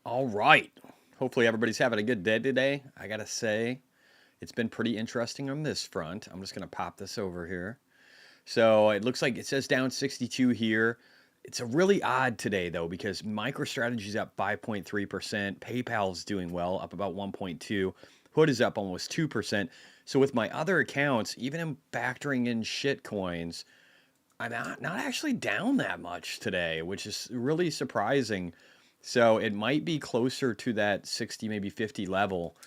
All right. Hopefully everybody's having a good day today. I gotta say, it's been pretty interesting on this front. I'm just gonna pop this over here. So it looks like it says down 62 here. It's a really odd today though because MicroStrategy's up 5.3%. PayPal's doing well, up about 1.2. Hood is up almost 2%. So with my other accounts, even in factoring in shit coins, I'm not actually down that much today, which is really surprising. So it might be closer to that 60, maybe 50 level,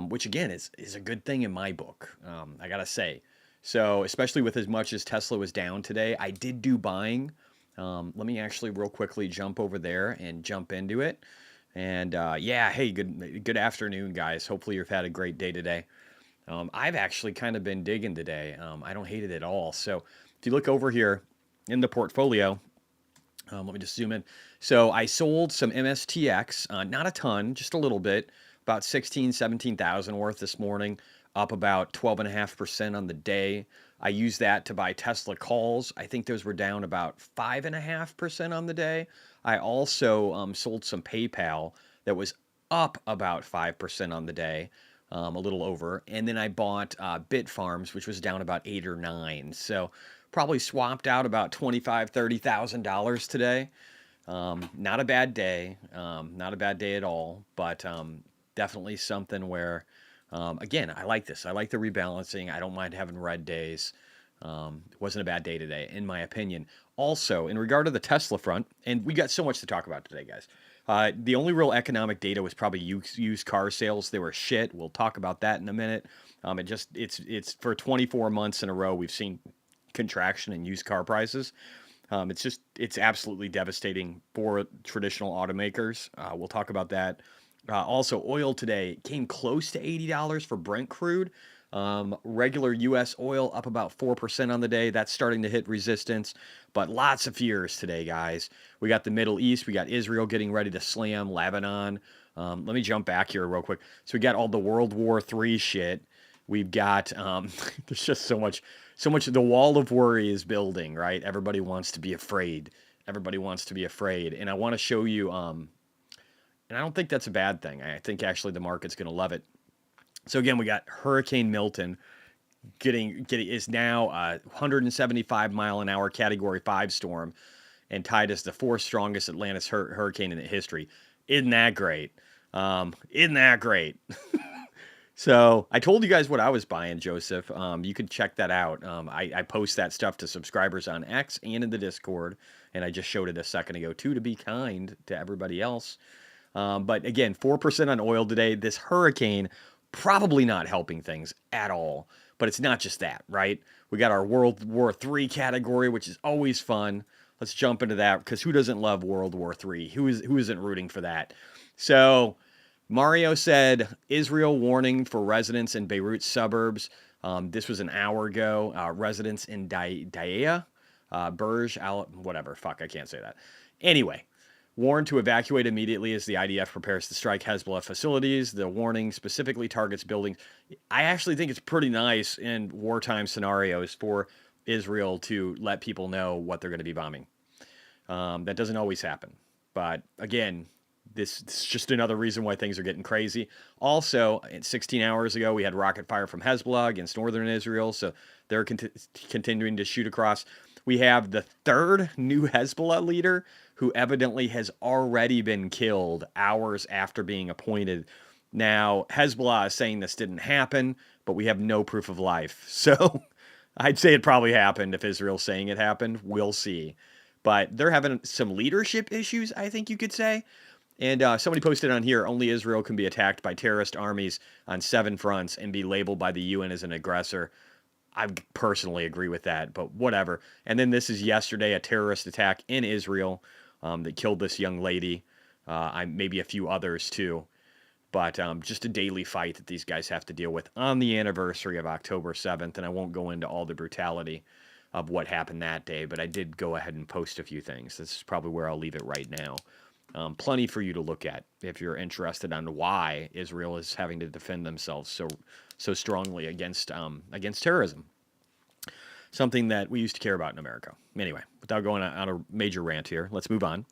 which again is a good thing in my book, I gotta say. So especially with as much as Tesla was down today, I did do buying. Let me actually real quickly jump over there and jump into it. And yeah, hey, good afternoon, guys. Hopefully you've had a great day today. I've actually kind of been digging today. I don't hate it at all. So if you look over here in the portfolio, let me just zoom in. So I sold some MSTX, not a ton, just a little bit, about 16, 17,000 worth this morning, up about 12.5% on the day. I used that to buy Tesla calls. I think those were down about 5.5% on the day. I also sold some PayPal that was up about 5% on the day, a little over. And then I bought Bitfarms, which was down about 8 or 9. So probably swapped out about $25,000-$30,000 today. Not a bad day, not a bad day at all, but definitely something where, again, I like this. I like the rebalancing. I don't mind having red days. It wasn't a bad day today, in my opinion. Also, in regard to the Tesla front, and we got so much to talk about today, guys. The only real economic data was probably used car sales. They were shit. We'll talk about that in a minute. It's for 24 months in a row we've seen contraction in used car prices. It's absolutely devastating for traditional automakers. We'll talk about that. Also, oil today came close to $80 for Brent crude. Regular U.S. oil up about 4% on the day. That's starting to hit resistance, but lots of fears today, guys. We got the Middle East. We got Israel getting ready to slam Lebanon. Let me jump back here real quick. So we got all the World War III shit. We've got there's just so much, so much. The wall of worry is building, right? Everybody wants to be afraid. Everybody wants to be afraid, and I want to show you. And I don't think that's a bad thing. I think actually the market's going to love it. So again, we got Hurricane Milton getting is now a 175 mile an hour Category 5 storm, and tied as the fourth strongest Atlantis hurricane in history. Isn't that great? Isn't that great? So I told you guys what I was buying, Joseph. You can check that out. I post that stuff to subscribers on X and in the Discord, and I just showed it a second ago too, to be kind to everybody else. But again, 4% on oil today. This hurricane probably not helping things at all. But it's not just that, right? We got our World War III category, which is always fun. Let's jump into that because who doesn't love World War III? Who isn't rooting for that? So Mario said Israel warning for residents in Beirut suburbs. This was an hour ago. Residents in Daia, Burj Al, whatever. Fuck, I can't say that. Anyway, warned to evacuate immediately as the IDF prepares to strike Hezbollah facilities. The warning specifically targets buildings. I actually think it's pretty nice in wartime scenarios for Israel to let people know what they're going to be bombing. That doesn't always happen. But again, this is just another reason why things are getting crazy. Also, 16 hours ago, we had rocket fire from Hezbollah against northern Israel, so they're continuing to shoot across. We have the third new Hezbollah leader who evidently has already been killed hours after being appointed. Now, Hezbollah is saying this didn't happen, but we have no proof of life. So I'd say it probably happened if Israel's saying it happened. We'll see. But they're having some leadership issues, I think you could say. And somebody posted on here, only Israel can be attacked by terrorist armies on 7 fronts and be labeled by the UN as an aggressor. I personally agree with that, but whatever. And then this is yesterday, a terrorist attack in Israel that killed this young lady, maybe a few others too. But just a daily fight that these guys have to deal with on the anniversary of October 7th. And I won't go into all the brutality of what happened that day, but I did go ahead and post a few things. This is probably where I'll leave it right now. Plenty for you to look at if you're interested on why Israel is having to defend themselves so strongly against terrorism. Something that we used to care about in America. Anyway, without going on a major rant here, let's move on.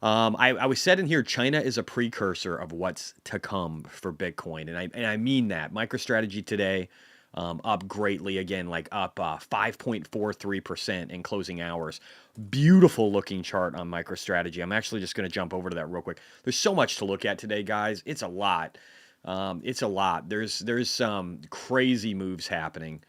I was said in here, China is a precursor of what's to come for Bitcoin, and I mean that. MicroStrategy today up greatly again, like up 5.43% in closing hours. Beautiful looking chart on MicroStrategy. I'm actually just going to jump over to that real quick. There's so much to look at today, guys. It's a lot. It's a lot. There's some crazy moves happening.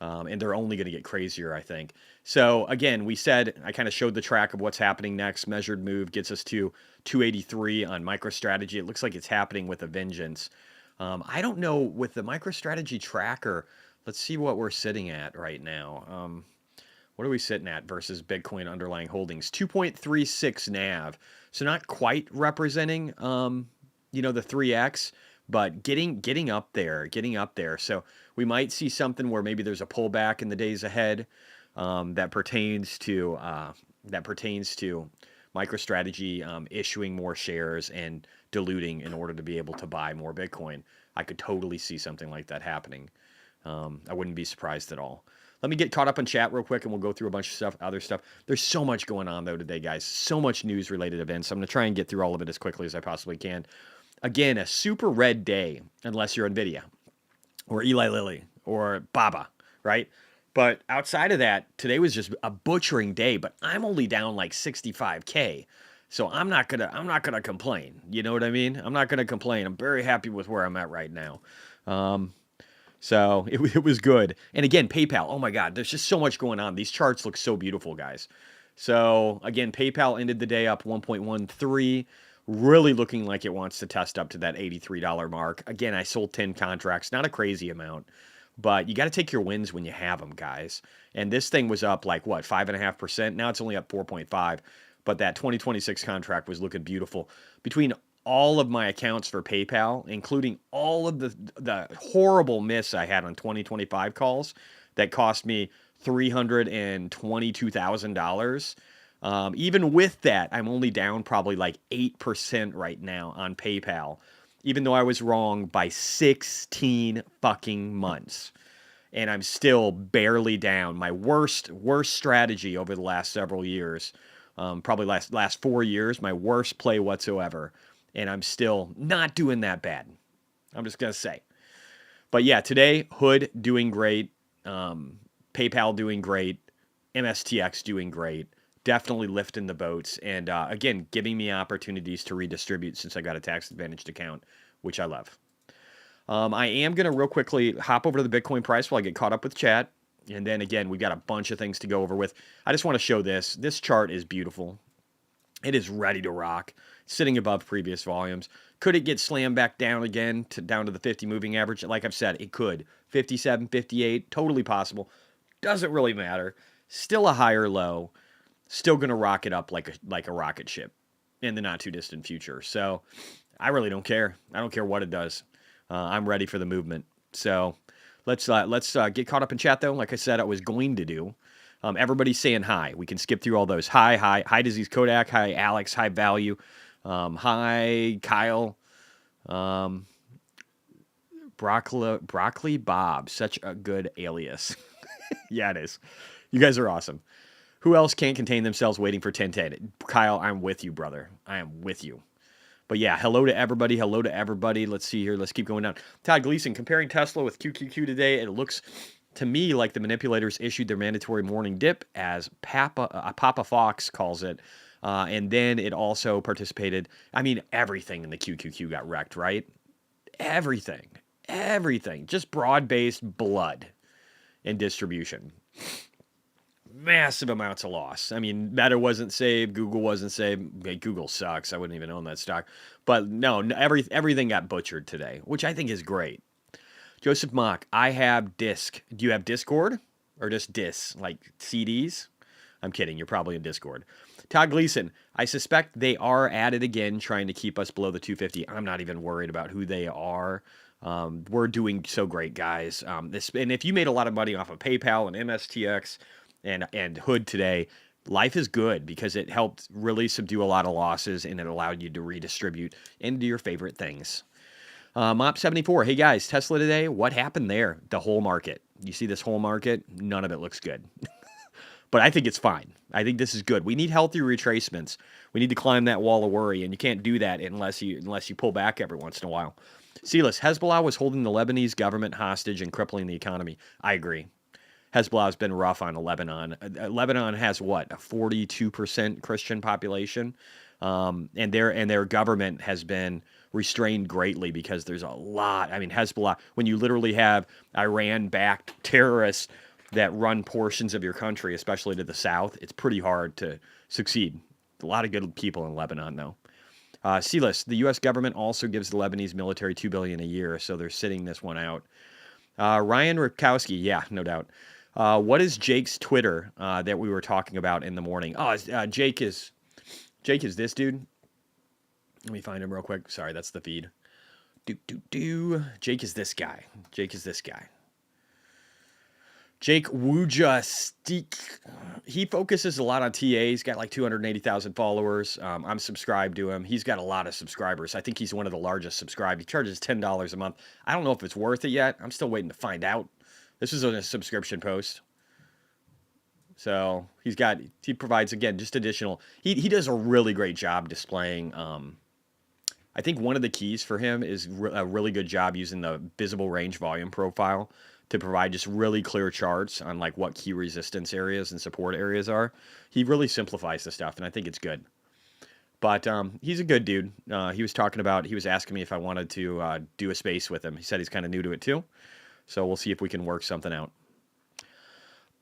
And they're only going to get crazier, I think. So again, we said, I kind of showed the track of what's happening next. Measured move gets us to 283 on MicroStrategy. It looks like it's happening with a vengeance. I don't know with the MicroStrategy tracker. Let's see what we're sitting at right now. What are we sitting at versus Bitcoin underlying holdings? 2.36 NAV. So not quite representing, the 3X, but getting up there. So we might see something where maybe there's a pullback in the days ahead that pertains to MicroStrategy issuing more shares and diluting in order to be able to buy more Bitcoin. I could totally see something like that happening. I wouldn't be surprised at all. Let me get caught up on chat real quick and we'll go through a bunch of other stuff. There's so much going on though today, guys. So much news related events. I'm going to try and get through all of it as quickly as I possibly can. Again, a super red day, unless you're NVIDIA or Eli Lilly or Baba, right? But outside of that, today was just a butchering day, but I'm only down like 65K. So I'm not gonna complain. You know what I mean? I'm not gonna complain. I'm very happy with where I'm at right now. So it was good. And again, PayPal. Oh my God, there's just so much going on. These charts look so beautiful, guys. So again, PayPal ended the day up 1.13. Really looking like it wants to test up to that $83 mark. Again, I sold 10 contracts, not a crazy amount, but you got to take your wins when you have them, guys. And this thing was up like what, 5.5%? Now it's only up 4.5. But that 2026 contract was looking beautiful. Between all of my accounts for PayPal, including all of the horrible miss I had on 2025 calls that cost me $322,000. Even with that, I'm only down probably like 8% right now on PayPal, even though I was wrong by 16 fucking months. And I'm still barely down. My worst strategy over the last several years, probably last 4 years, my worst play whatsoever. And I'm still not doing that bad. I'm just gonna say. But yeah, today Hood doing great, PayPal doing great, MSTX doing great. Definitely lifting the boats, and again, giving me opportunities to redistribute since I got a tax advantaged account, which I love. I am going to real quickly hop over to the Bitcoin price while I get caught up with chat. And then again, we got a bunch of things to go over with. I just want to show this. This chart is beautiful. It is ready to rock, sitting above previous volumes. Could it get slammed back down again down to the 50 moving average? Like I've said, it could. 57, 58, totally possible. Doesn't really matter. Still a higher low. Still going to rock it up like a rocket ship in the not too distant future. So I really don't care. I don't care what it does. I'm ready for the movement. So let's get caught up in chat though. Like I said, I was going to do. Everybody's saying hi. We can skip through all those. Hi, Disease Kodak. Hi, Alex. Hi, Value. Hi, Kyle. Broccoli Bob. Such a good alias. Yeah, it is. You guys are awesome. Who else can't contain themselves waiting for 1010? Kyle, I'm with you, brother. I am with you. But yeah, hello to everybody. Hello to everybody. Let's see here. Let's keep going down. Todd Gleason, comparing Tesla with QQQ today, it looks to me like the manipulators issued their mandatory morning dip, as Papa Fox calls it. And then it also participated. I mean, everything in the QQQ got wrecked, right? Everything. Just broad-based blood and distribution. Massive amounts of loss. I mean, Meta wasn't saved. Google wasn't saved. Google sucks. I wouldn't even own that stock. But no, everything got butchered today, which I think is great. Joseph Mock, I have Disc. Do you have Discord? Or just Dis, like CDs? I'm kidding. You're probably in Discord. Todd Gleason, I suspect they are at it again, trying to keep us below the 250. I'm not even worried about who they are. We're doing so great, guys. And if you made a lot of money off of PayPal and MSTX and Hood today, life is good because it helped really subdue a lot of losses and it allowed you to redistribute into your favorite things. Mop74, hey guys, Tesla today, what happened there? The whole market. You see this whole market? None of it looks good. But I think it's fine. I think this is good. We need healthy retracements. We need to climb that wall of worry, and you can't do that unless you pull back every once in a while. Silas, Hezbollah was holding the Lebanese government hostage and crippling the economy. I agree. Hezbollah has been rough on Lebanon. Lebanon has what, a 42% Christian population, and their government has been restrained greatly because there's a lot. I mean, Hezbollah, when you literally have Iran-backed terrorists that run portions of your country, especially to the south, it's pretty hard to succeed. A lot of good people in Lebanon, though. Silas, the U.S. government also gives the Lebanese military $2 billion a year, so they're sitting this one out. Ryan Ripkowski, yeah, no doubt. What is Jake's Twitter that we were talking about in the morning? Oh, Jake is this dude. Let me find him real quick. Sorry, that's the feed. Jake is this guy. Jake Wujastik. He focuses a lot on TA. He's got like 280,000 followers. I'm subscribed to him. He's got a lot of subscribers. I think he's one of the largest subscribed. He charges $10 a month. I don't know if it's worth it yet. I'm still waiting to find out. This is a subscription post. So he provides, again, just additional. He does a really great job displaying. I think one of the keys for him is a really good job using the visible range volume profile to provide just really clear charts on like what key resistance areas and support areas are. He really simplifies the stuff, and I think it's good. But he's a good dude. He was asking me if I wanted to do a space with him. He said he's kind of new to it too. So we'll see if we can work something out.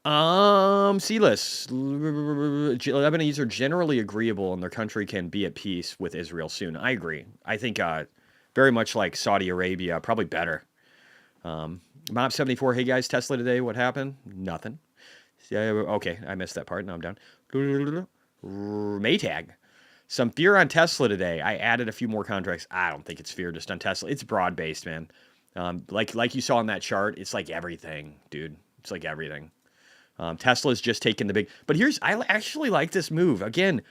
Silas, Lebanese are generally agreeable and their country can be at peace with Israel soon. I agree. I think very much like Saudi Arabia, probably better. Mob74, hey guys, Tesla today, what happened? Nothing. Okay, I missed that part. Now I'm down. Maytag. Some fear on Tesla today. I added a few more contracts. I don't think it's fear just on Tesla. It's broad-based, man. Like you saw on that chart, it's like everything, dude. It's like everything. Tesla's just taken the big. But I actually like this move. Again,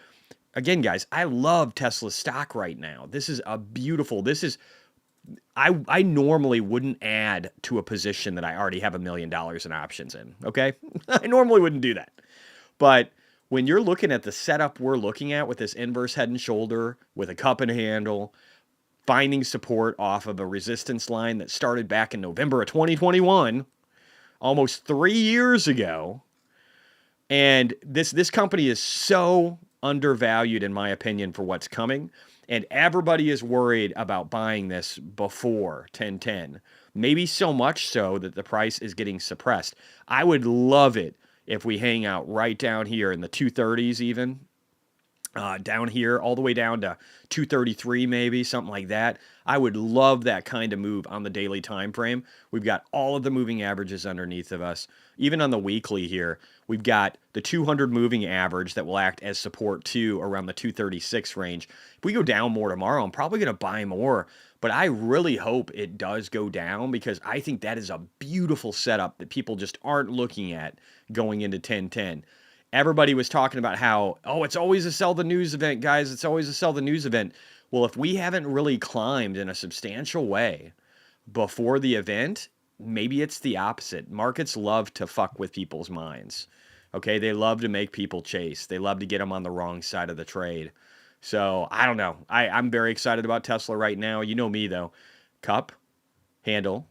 guys, I love Tesla's stock right now. This is a beautiful. This is I normally wouldn't add to a position that I already have $1 million in options in. Okay, I normally wouldn't do that. But when you're looking at the setup we're looking at with this inverse head and shoulder, with a cup and handle, finding support off of a resistance line that started back in November of 2021, almost 3 years ago, and this company is so undervalued in my opinion for what's coming, and everybody is worried about buying this before 1010. Maybe so much so that the price is getting suppressed. I would love it if we hang out right down here in the 230s even. Down here, all the way down to 233, maybe something like that. I would love that kind of move on the daily time frame. We've got all of the moving averages underneath of us. Even on the weekly here, we've got the 200 moving average that will act as support too around the 236 range. If we go down more tomorrow, I'm probably going to buy more, but I really hope it does go down because I think that is a beautiful setup that people just aren't looking at going into 1010. Everybody was talking about how, oh, it's always a sell the news event, guys. It's always a sell the news event. Well, if we haven't really climbed in a substantial way before the event, maybe it's the opposite. Markets love to fuck with people's minds. Okay, they love to make people chase. They love to get them on the wrong side of the trade. So I don't know. I'm very excited about Tesla right now. You know me though. Cup, handle,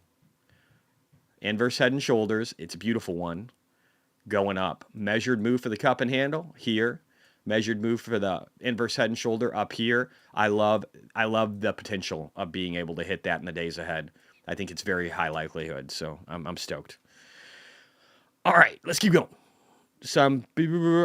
inverse head and shoulders. It's a beautiful one. Going up. Measured move for the cup and handle here. Measured move for the inverse head and shoulder up here. I love the potential of being able to hit that in the days ahead. I think it's very high likelihood, so I'm stoked. All right, let's keep going.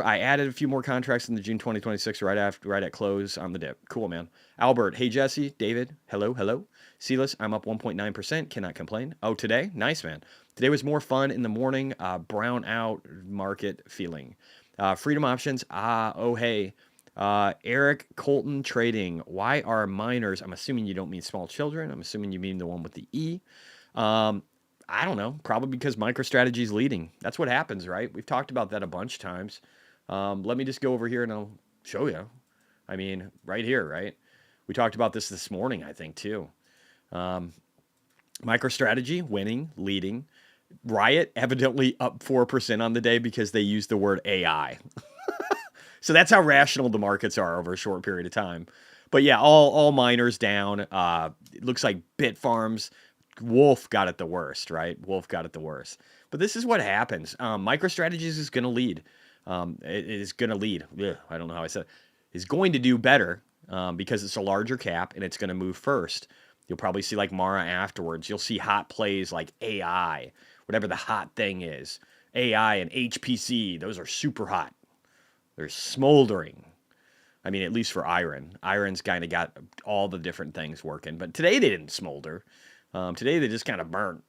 I added a few more contracts in the June 2026 right at close on the dip. Cool, man. Albert, hey Jesse, David, hello. Silas, I'm up 1.9%. Cannot complain. Oh, today, nice, man. Today was more fun in the morning. Brown out market feeling. Freedom options. Oh hey. Eric Colton trading. Why are miners? I'm assuming you don't mean small children. I'm assuming you mean the one with the E. I don't know. Probably because MicroStrategy is leading. That's what happens, right? We've talked about that a bunch of times. Let me just go over here and I'll show you. I mean, right here, right? We talked about this morning, I think, too. MicroStrategy winning, leading. Riot evidently up 4% on the day because they used the word AI. So that's how rational the markets are over a short period of time. But yeah, all miners down. It looks like Bitfarms. Wolf got it the worst, right? Wolf got it the worst. But this is what happens. MicroStrategies is going to lead. It is going to lead. Ugh, I don't know how I said it. It's going to do better because it's a larger cap and it's going to move first. You'll probably see like Mara afterwards. You'll see hot plays like AI, whatever the hot thing is. AI and HPC, those are super hot. They're smoldering. I mean, at least for Iron. Iron's kind of got all the different things working. But today they didn't smolder. Today they just kind of burnt.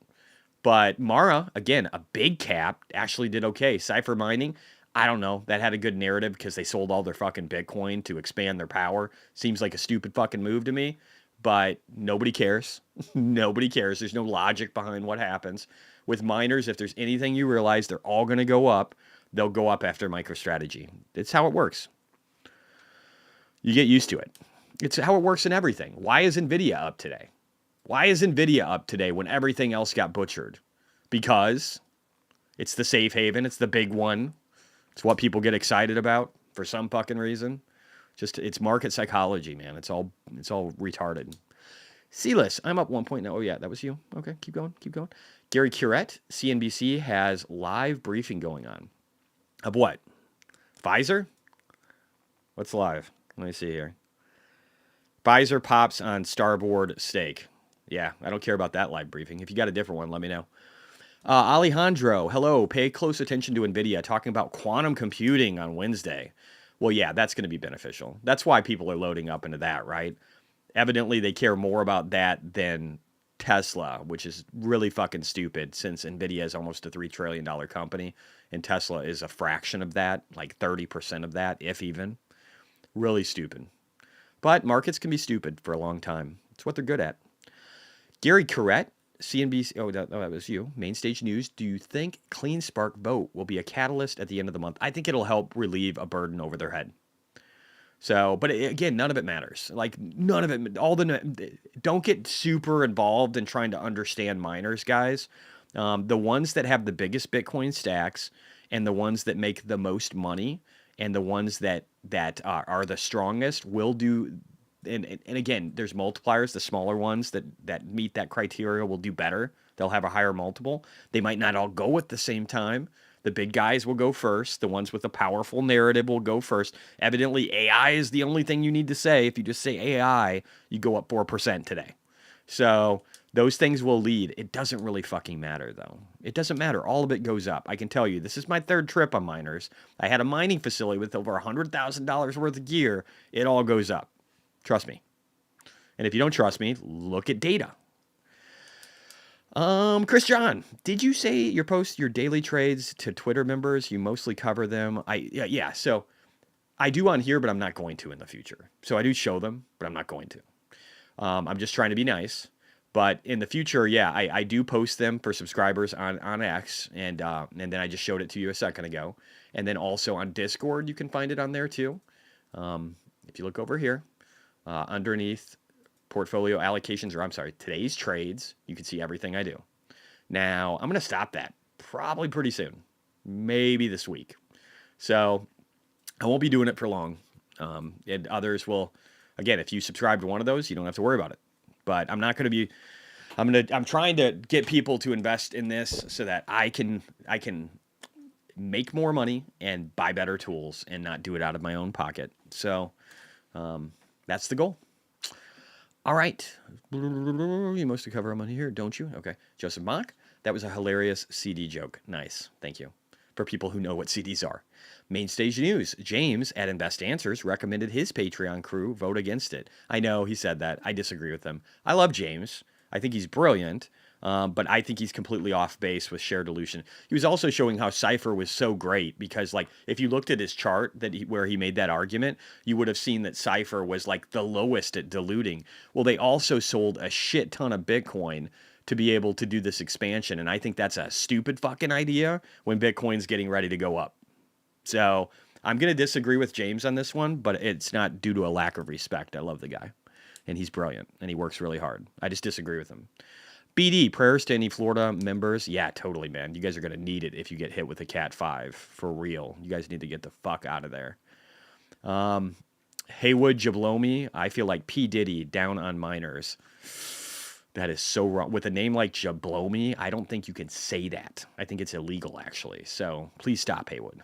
But Mara, again, a big cap, actually did okay. Cypher Mining, I don't know. That had a good narrative because they sold all their fucking Bitcoin to expand their power. Seems like a stupid fucking move to me. But nobody cares. Nobody cares. There's no logic behind what happens. With miners, if there's anything you realize, they're all going to go up. They'll go up after MicroStrategy. It's how it works. You get used to it. It's how it works in everything. Why is NVIDIA up today? Why is NVIDIA up today when everything else got butchered? Because it's the safe haven. It's the big one. It's what people get excited about for some fucking reason. Just it's market psychology, man. It's all retarded. Silas, I'm up 1.9. Oh yeah, that was you. Okay, keep going. Gary Curette, CNBC has live briefing going on. Of what? Pfizer? What's live? Let me see here. Pfizer pops on Starboard stake. Yeah, I don't care about that live briefing. If you got a different one, let me know. Alejandro, hello. Pay close attention to NVIDIA talking about quantum computing on Wednesday. Well, yeah, that's going to be beneficial. That's why people are loading up into that, right? Evidently, they care more about that than Tesla, which is really fucking stupid since NVIDIA is almost a $3 trillion company and Tesla is a fraction of that, like 30% of that, if even. Really stupid. But markets can be stupid for a long time. It's what they're good at. Gary Curette, CNBC, that was you, Main Stage News. Do you think Clean Spark vote will be a catalyst at the end of the month? I think it'll help relieve a burden over their head. So, but again, none of it matters. Like none of it. Don't get super involved in trying to understand miners, guys. The ones that have the biggest Bitcoin stacks and the ones that make the most money and the ones that are the strongest will do. And again, there's multipliers. The smaller ones that meet that criteria will do better. They'll have a higher multiple. They might not all go at the same time. The big guys will go first. The ones with a powerful narrative will go first. Evidently, AI is the only thing you need to say. If you just say AI, you go up 4% today. So those things will lead. It doesn't really fucking matter, though. It doesn't matter. All of it goes up. I can tell you, this is my third trip on miners. I had a mining facility with over $100,000 worth of gear. It all goes up. Trust me. And if you don't trust me, look at data. Chris John, did you say you post your daily trades to Twitter members? You mostly cover them. Yeah. So I do on here, but I'm not going to in the future. So I do show them, but I'm not going to. I'm just trying to be nice. But in the future, yeah, I do post them for subscribers on X, and then I just showed it to you a second ago. And then also on Discord, you can find it on there too. If you look over here, underneath portfolio allocations, or I'm sorry, today's trades, you can see everything I do. Now, I'm going to stop that probably pretty soon, maybe this week. So I won't be doing it for long. And others will, again, if you subscribe to one of those, you don't have to worry about it. But I'm not going to be, I'm trying to get people to invest in this so that I can make more money and buy better tools and not do it out of my own pocket. So that's the goal. All right. You mostly cover them on here, don't you? Okay. Joseph Mock, that was a hilarious CD joke. Nice. Thank you. For people who know what CDs are. Mainstage News, James at Invest Answers recommended his Patreon crew vote against it. I know he said that. I disagree with him. I love James. I think he's brilliant. But I think he's completely off base with share dilution. He was also showing how Cypher was so great because, like, if you looked at his chart where he made that argument, you would have seen that Cypher was like the lowest at diluting. Well, they also sold a shit ton of Bitcoin to be able to do this expansion, and I think that's a stupid fucking idea when Bitcoin's getting ready to go up. So I'm going to disagree with James on this one, but it's not due to a lack of respect. I love the guy, and he's brilliant, and he works really hard. I just disagree with him. BD, prayers to any Florida members. Yeah, totally, man. You guys are going to need it if you get hit with a Cat 5. For real. You guys need to get the fuck out of there. Haywood Jablomi, I feel like P. Diddy down on miners. That is so wrong. With a name like Jablomi, I don't think you can say that. I think it's illegal, actually. So please stop, Haywood.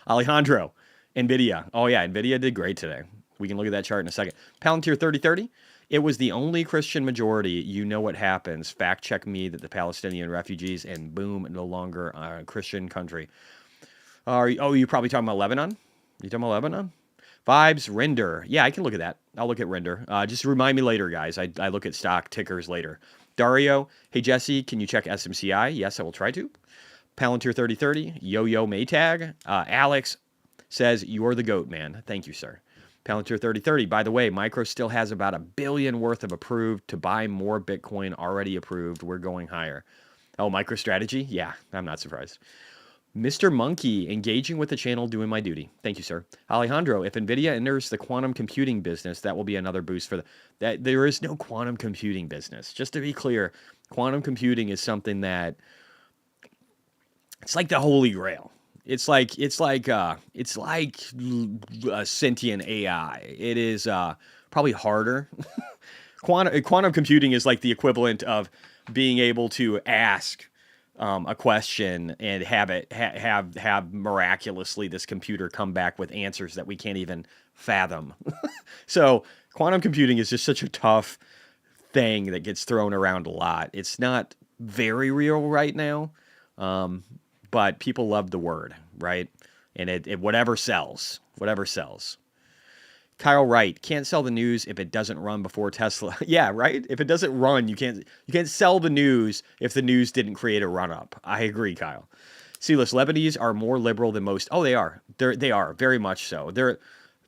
Alejandro, NVIDIA. Oh, yeah, NVIDIA did great today. We can look at that chart in a second. Palantir 3030. It was the only Christian majority. You know what happens. Fact check me that the Palestinian refugees and boom, no longer a Christian country. You're probably talking about Lebanon? You talking about Lebanon? Vibes, Render. Yeah, I can look at that. I'll look at Render. Just remind me later, guys. I look at stock tickers later. Dario, hey, Jesse, can you check SMCI? Yes, I will try to. Palantir 3030. Yo-Yo Maytag. Alex says, you're the GOAT, man. Thank you, sir. Palantir 3030. By the way, Micro still has about $1 billion worth of approved to buy more Bitcoin already approved. We're going higher. Oh, MicroStrategy? Yeah, I'm not surprised. Mr. Monkey, engaging with the channel, doing my duty. Thank you, sir. Alejandro, if NVIDIA enters the quantum computing business, that will be another boost for that. There is no quantum computing business. Just to be clear, quantum computing is something that it's like the Holy Grail. It's like a sentient AI. It is probably harder. Quantum computing is like the equivalent of being able to ask a question and have miraculously this computer come back with answers that we can't even fathom. So quantum computing is just such a tough thing that gets thrown around a lot. It's not very real right now. But people love the word, right? And it whatever sells. Kyle Wright, can't sell the news if it doesn't run before Tesla. Yeah, right? If it doesn't run, you can't sell the news if the news didn't create a run-up. I agree, Kyle. Sealess, Lebanese are more liberal than most. Oh, they are. They are, very much so.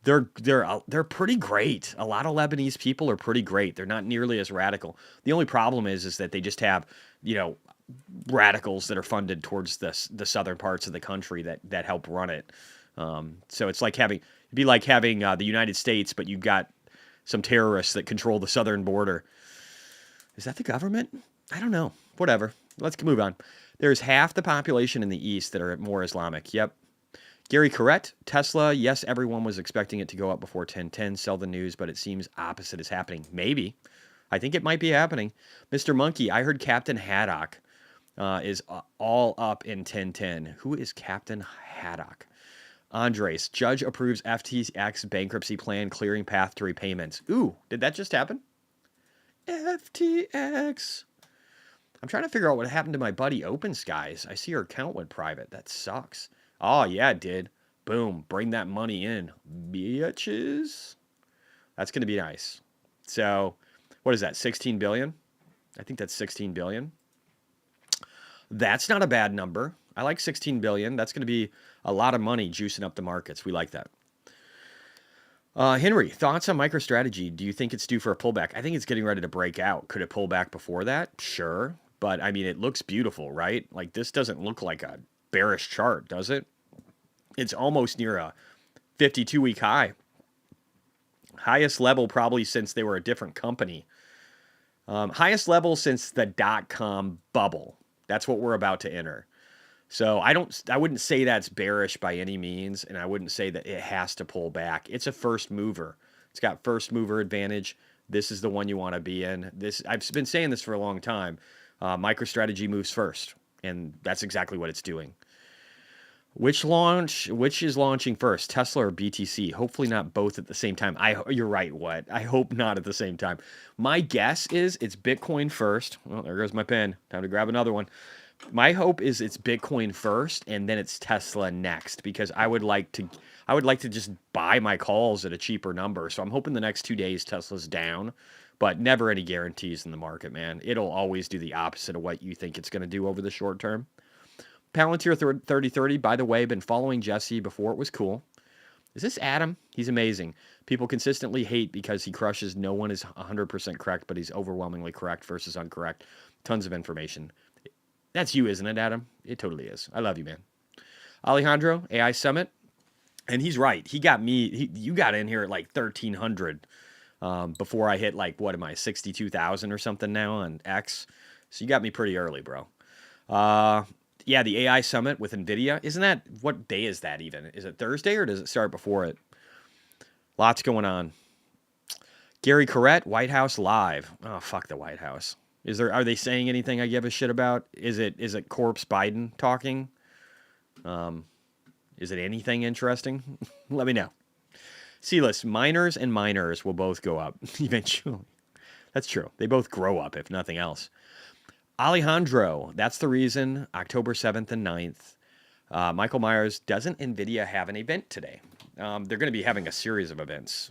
They're pretty great. A lot of Lebanese people are pretty great. They're not nearly as radical. The only problem is that they just have, you know, radicals that are funded towards the southern parts of the country that help run it. So it'd be like having the United States, but you've got some terrorists that control the southern border. Is that the government? I don't know. Whatever. Let's move on. There's half the population in the East that are more Islamic. Yep. Gary Corrett, Tesla. Yes, everyone was expecting it to go up before 10:10. Sell the news, but it seems opposite is happening. Maybe. I think it might be happening. Mr. Monkey, I heard Captain Haddock is all up in 10:10. Who is Captain Haddock? Andres, judge approves FTX bankruptcy plan, clearing path to repayments. Ooh, did that just happen? FTX. I'm trying to figure out what happened to my buddy Open Skies. I see her account went private. That sucks. Oh, yeah, it did. Boom. Bring that money in, bitches. That's going to be nice. So, what is that? 16 billion? I think that's 16 billion. That's not a bad number. I like 16 billion. That's going to be a lot of money juicing up the markets. We like that. Henry, thoughts on MicroStrategy? Do you think it's due for a pullback? I think it's getting ready to break out. Could it pull back before that? Sure. But, I mean, it looks beautiful, right? Like, this doesn't look like a bearish chart, does it? It's almost near a 52-week high. Highest level probably since they were a different company. Highest level since the dot-com bubble. That's what we're about to enter. So I wouldn't say that's bearish by any means, and I wouldn't say that it has to pull back. It's a first mover. It's got first mover advantage. This is the one you want to be in. I've been saying this for a long time. MicroStrategy moves first, and that's exactly what it's doing. Which is launching first, Tesla or BTC? Hopefully not both at the same time. You're right, what? I hope not at the same time. My guess is it's Bitcoin first. Well, there goes my pen. Time to grab another one. My hope is it's Bitcoin first and then it's Tesla next, because I would like to just buy my calls at a cheaper number. So I'm hoping the next 2 days Tesla's down, but never any guarantees in the market, man. It'll always do the opposite of what you think it's going to do over the short term. Palantir 3030, by the way, been following Jesse before it was cool. Is this Adam? He's amazing. People consistently hate because he crushes. No one is 100% correct, but he's overwhelmingly correct versus incorrect. Tons of information. That's you, isn't it, Adam? It totally is. I love you, man. Alejandro, AI Summit. And he's right. He got me. You got in here at like 1,300 before I hit like, what am I, 62,000 or something now on X. So you got me pretty early, bro. Yeah, the AI Summit with NVIDIA. Isn't that, what day is that even? Is it Thursday or does it start before it? Lots going on. Gary Corrett, White House Live. Oh, fuck the White House. Are they saying anything I give a shit about? Is it Corpse Biden talking? Is it anything interesting? Let me know. C-list, miners and miners will both go up eventually. That's true. They both grow up, if nothing else. Alejandro, that's the reason. October 7th and 9th. Michael Myers, doesn't NVIDIA have an event today? They're going to be having a series of events.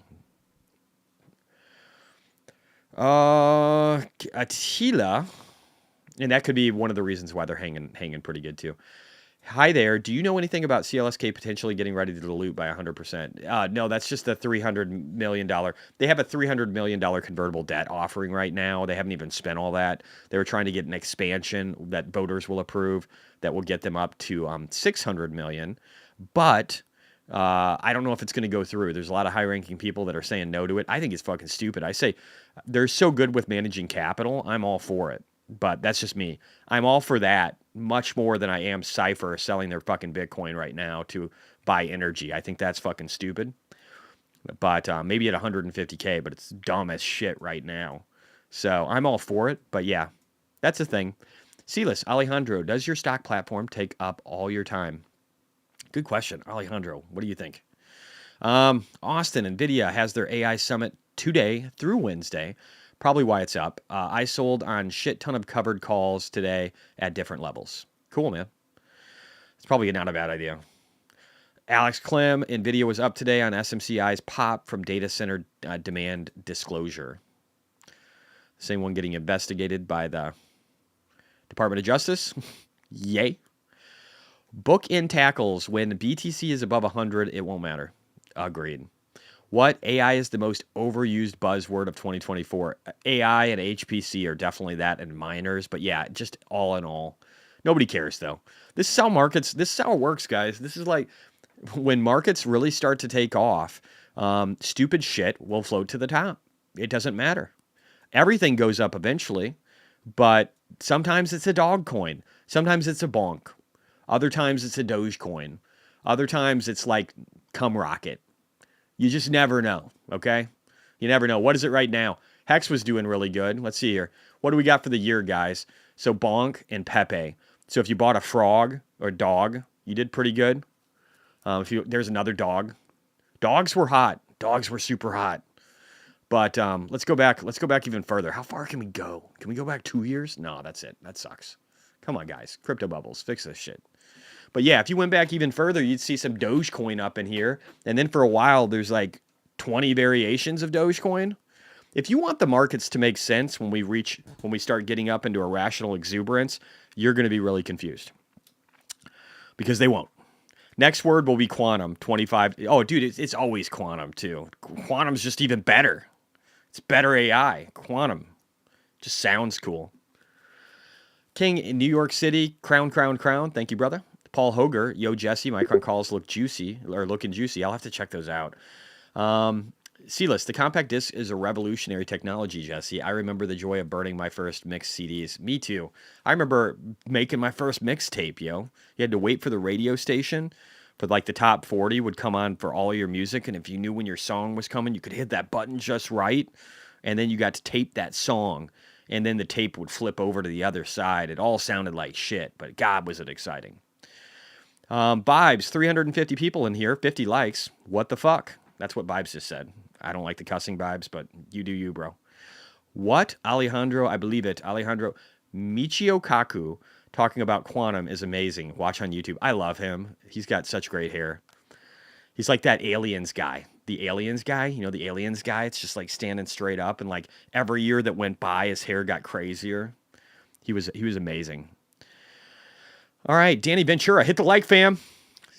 Attila, and that could be one of the reasons why they're hanging pretty good too. Hi there. Do you know anything about CLSK potentially getting ready to dilute by 100%? No, that's just the $300 million. They have a $300 million convertible debt offering right now. They haven't even spent all that. They were trying to get an expansion that voters will approve that will get them up to $600 million. But I don't know if it's going to go through. There's a lot of high-ranking people that are saying no to it. I think it's fucking stupid. I say they're so good with managing capital. I'm all for it. But that's just me. I'm all for that much more than I am Cypher selling their fucking Bitcoin right now to buy energy. I think that's fucking stupid. But maybe at 150K, but it's dumb as shit right now. So I'm all for it. But yeah, that's the thing. Silas, Alejandro, does your stock platform take up all your time? Good question. Alejandro, what do you think? Austin, NVIDIA has their AI Summit today through Wednesday. Probably why it's up. I sold on shit ton of covered calls today at different levels. Cool, man. It's probably not a bad idea. Alex Clem, NVIDIA was up today on SMCI's pop from data center demand disclosure. Same one getting investigated by the Department of Justice. Yay. Book in tackles. When BTC is above 100, it won't matter. Agreed. What? AI is the most overused buzzword of 2024. AI and HPC are definitely that, and miners. But yeah, just all in all, nobody cares though. This is how markets. This is how it works, guys. This is like when markets really start to take off. Stupid shit will float to the top. It doesn't matter. Everything goes up eventually, but sometimes it's a dog coin. Sometimes it's a bonk. Other times it's a Dogecoin. Other times it's like cum rocket. You just never know, okay? You never know. What is it right now? Hex was doing really good. Let's see here. What do we got for the year, guys? So Bonk and Pepe. So if you bought a frog or dog, you did pretty good. There's another dog. Dogs were hot. Dogs were super hot. But let's go back. Let's go back even further. How far can we go? Can we go back 2 years? No, that's it. That sucks. Come on, guys. Crypto bubbles. Fix this shit. But yeah, if you went back even further, you'd see some Dogecoin up in here. And then for a while, there's like 20 variations of Dogecoin. If you want the markets to make sense when we start getting up into irrational exuberance, you're going to be really confused because they won't. Next word will be quantum, 25. Oh, dude, it's always quantum too. Quantum's just even better. It's better AI. Quantum just sounds cool. King in New York City, crown. Thank you, brother. Paul Hoger, yo Jesse, Micron calls looking juicy. I'll have to check those out. C-List, the compact disc is a revolutionary technology, Jesse. I remember the joy of burning my first mixed CDs. Me too. I remember making my first mixtape, yo. You had to wait for the radio station for like the top 40 would come on for all your music. And if you knew when your song was coming, you could hit that button just right. And then you got to tape that song. And then the tape would flip over to the other side. It all sounded like shit, but God, was it exciting. Bibes, 350 people in here, 50 likes. What the fuck? That's what Bibes just said. I don't like the cussing, Bibes, but you do you, bro. What? Alejandro, I believe it. Alejandro Michio Kaku talking about quantum is amazing. Watch on YouTube. I love him. He's got such great hair. He's like that aliens guy. The aliens guy, you know, the aliens guy. It's just like standing straight up. And like every year that went by, his hair got crazier. He was amazing. All right, Danny Ventura, hit the like, fam.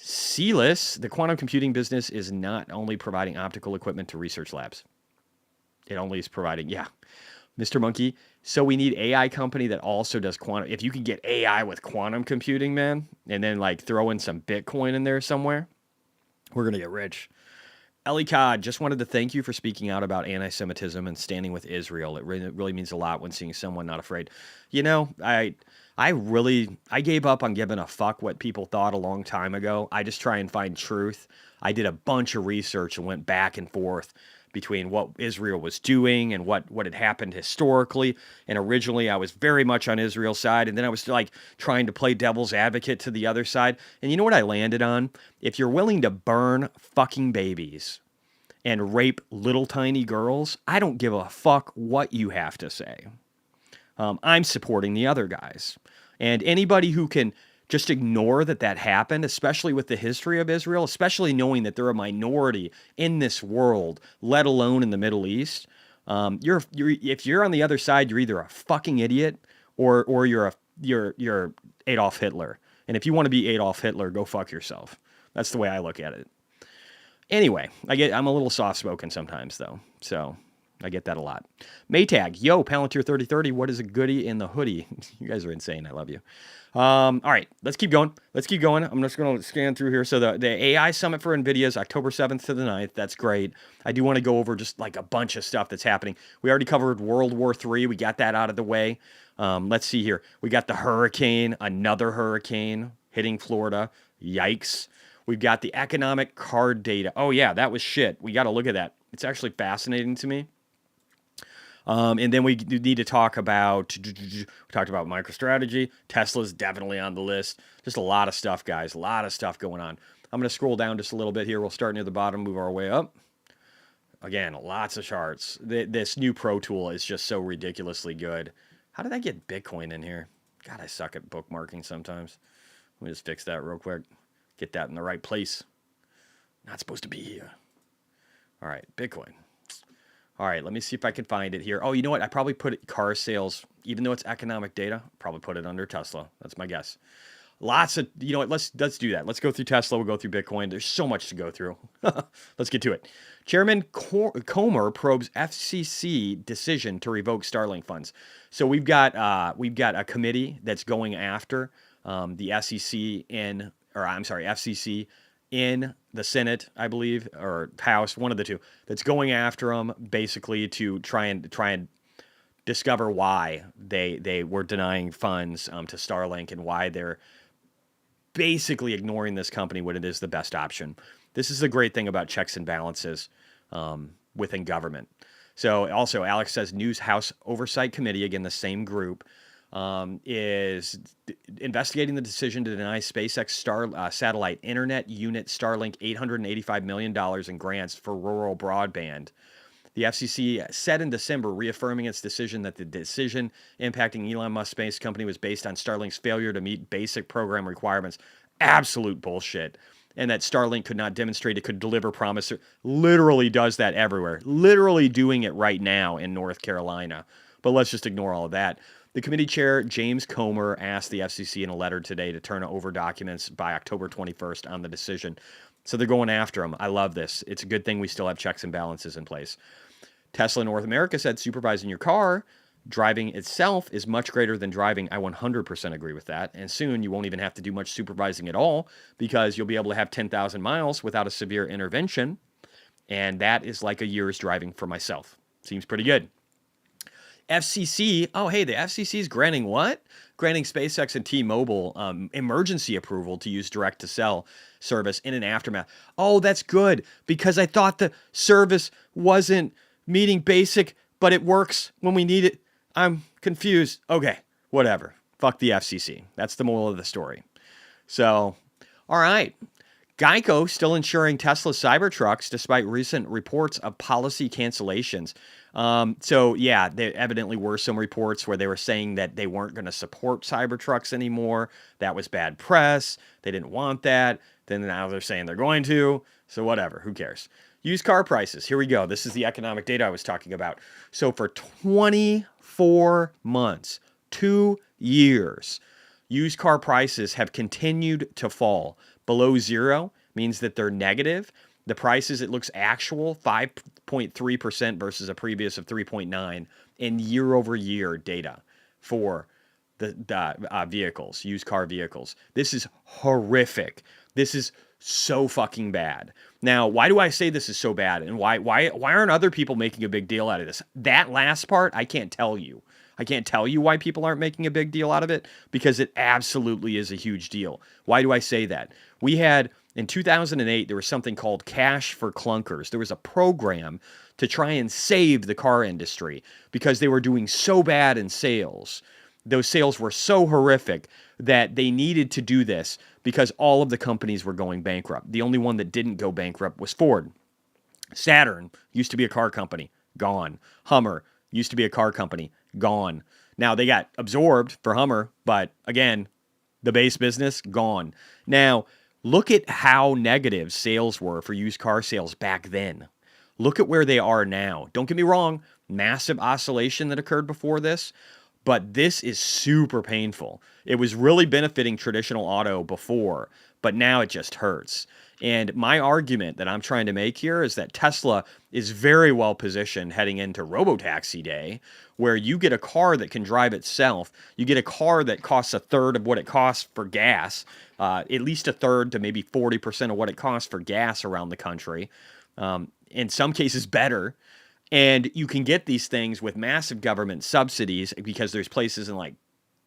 C-List, the quantum computing business is not only providing optical equipment to research labs. It only is providing, yeah. Mr. Monkey, so we need AI company that also does quantum. If you can get AI with quantum computing, man, and then like throw in some Bitcoin in there somewhere, we're going to get rich. Ellie Cod, just wanted to thank you for speaking out about anti-Semitism and standing with Israel. It really means a lot when seeing someone not afraid. You know, I gave up on giving a fuck what people thought a long time ago. I just try and find truth. I did a bunch of research and went back and forth between what Israel was doing and what had happened historically. And originally I was very much on Israel's side. And then I was like trying to play devil's advocate to the other side. And you know what I landed on? If you're willing to burn fucking babies and rape little tiny girls, I don't give a fuck what you have to say. I'm supporting the other guys. And anybody who can just ignore that happened, especially with the history of Israel, especially knowing that they're a minority in this world, let alone in the Middle East, if you're on the other side, you're either a fucking idiot or you're Adolf Hitler. And if you want to be Adolf Hitler, go fuck yourself. That's the way I look at it. Anyway, I'm a little soft-spoken sometimes, though, so I get that a lot. Maytag, yo, Palantir 3030, what is a goodie in the hoodie? You guys are insane. I love you. All right, let's keep going. I'm just going to scan through here. So the AI Summit for NVIDIA is October 7th to the 9th. That's great. I do want to go over just like a bunch of stuff that's happening. We already covered World War III. We got that out of the way. Let's see here. We got the hurricane, another hurricane hitting Florida. Yikes. We've got the economic card data. Oh, yeah, that was shit. We got to look at that. It's actually fascinating to me. And then we need to talk about, we talked about MicroStrategy. Tesla's definitely on the list. Just a lot of stuff, guys. A lot of stuff going on. I'm going to scroll down just a little bit here. We'll start near the bottom, move our way up. Again, lots of charts. This new Pro Tool is just so ridiculously good. How did I get Bitcoin in here? God, I suck at bookmarking sometimes. Let me just fix that real quick. Get that in the right place. Not supposed to be here. All right, Bitcoin. All right, let me see if I can find it here. Oh, you know what? I probably put car sales, even though it's economic data, probably put it under Tesla. That's my guess. Lots of, you know what, let's do that. Let's go through Tesla, we'll go through Bitcoin. There's so much to go through. Let's get to it. Chairman Comer probes FCC decision to revoke Starlink funds. So we've got a committee that's going after the SEC FCC in the Senate, I believe, or House, one of the two, that's going after them basically to try and discover why they were denying funds to Starlink and why they're basically ignoring this company when it is the best option. This is the great thing about checks and balances within government. So also, Alex says News House Oversight Committee, again, the same group, is investigating the decision to deny SpaceX satellite internet unit Starlink $885 million in grants for rural broadband. The FCC said in December, reaffirming its decision that the decision impacting Elon Musk's space company was based on Starlink's failure to meet basic program requirements. Absolute bullshit. And that Starlink could not demonstrate it could deliver promise. Literally does that everywhere. Literally doing it right now in North Carolina. But let's just ignore all of that. The committee chair, James Comer, asked the FCC in a letter today to turn over documents by October 21st on the decision. So they're going after them. I love this. It's a good thing we still have checks and balances in place. Tesla North America said supervising your car, driving itself is much greater than driving. I 100% agree with that. And soon you won't even have to do much supervising at all because you'll be able to have 10,000 miles without a severe intervention. And that is like a year's driving for myself. Seems pretty good. FCC, oh, hey, the FCC is granting what? Granting SpaceX and T-Mobile emergency approval to use direct-to-cell service in an aftermath. Oh, that's good, because I thought the service wasn't meeting basic, but it works when we need it. I'm confused. Okay, whatever. Fuck the FCC. That's the moral of the story. So, all right. Geico still insuring Tesla Cybertrucks despite recent reports of policy cancellations. So yeah, there evidently were some reports where they were saying that they weren't going to support Cybertrucks anymore. That was bad press. They didn't want that. Then now they're saying they're going to. So whatever, who cares? Used car prices. Here we go. This is the economic data I was talking about. So for 24 months, 2 years, used car prices have continued to fall. Below zero means that they're negative. The prices, it looks actual, 5.3% versus a previous of 3.9 in year-over-year data for the vehicles, used car vehicles. This is horrific. This is so fucking bad. Now, why do I say this is so bad, and why aren't other people making a big deal out of this? That last part, I can't tell you. I can't tell you why people aren't making a big deal out of it, because it absolutely is a huge deal. Why do I say that? We had, in 2008, there was something called Cash for Clunkers. There was a program to try and save the car industry because they were doing so bad in sales. Those sales were so horrific that they needed to do this because all of the companies were going bankrupt. The only one that didn't go bankrupt was Ford. Saturn used to be a car company, gone. Hummer used to be a car company, gone. Now they got absorbed for Hummer, but again, the base business, gone. Now, look at how negative sales were for used car sales back then. Look at where they are now. Don't get me wrong, massive oscillation that occurred before this, but this is super painful. It was really benefiting traditional auto before, but now it just hurts. And my argument that I'm trying to make here is that Tesla is very well positioned heading into Robotaxi Day, where you get a car that can drive itself. You get a car that costs a third of what it costs for gas, at least a third to maybe 40% of what it costs for gas around the country. In some cases, better. And you can get these things with massive government subsidies because there's places in like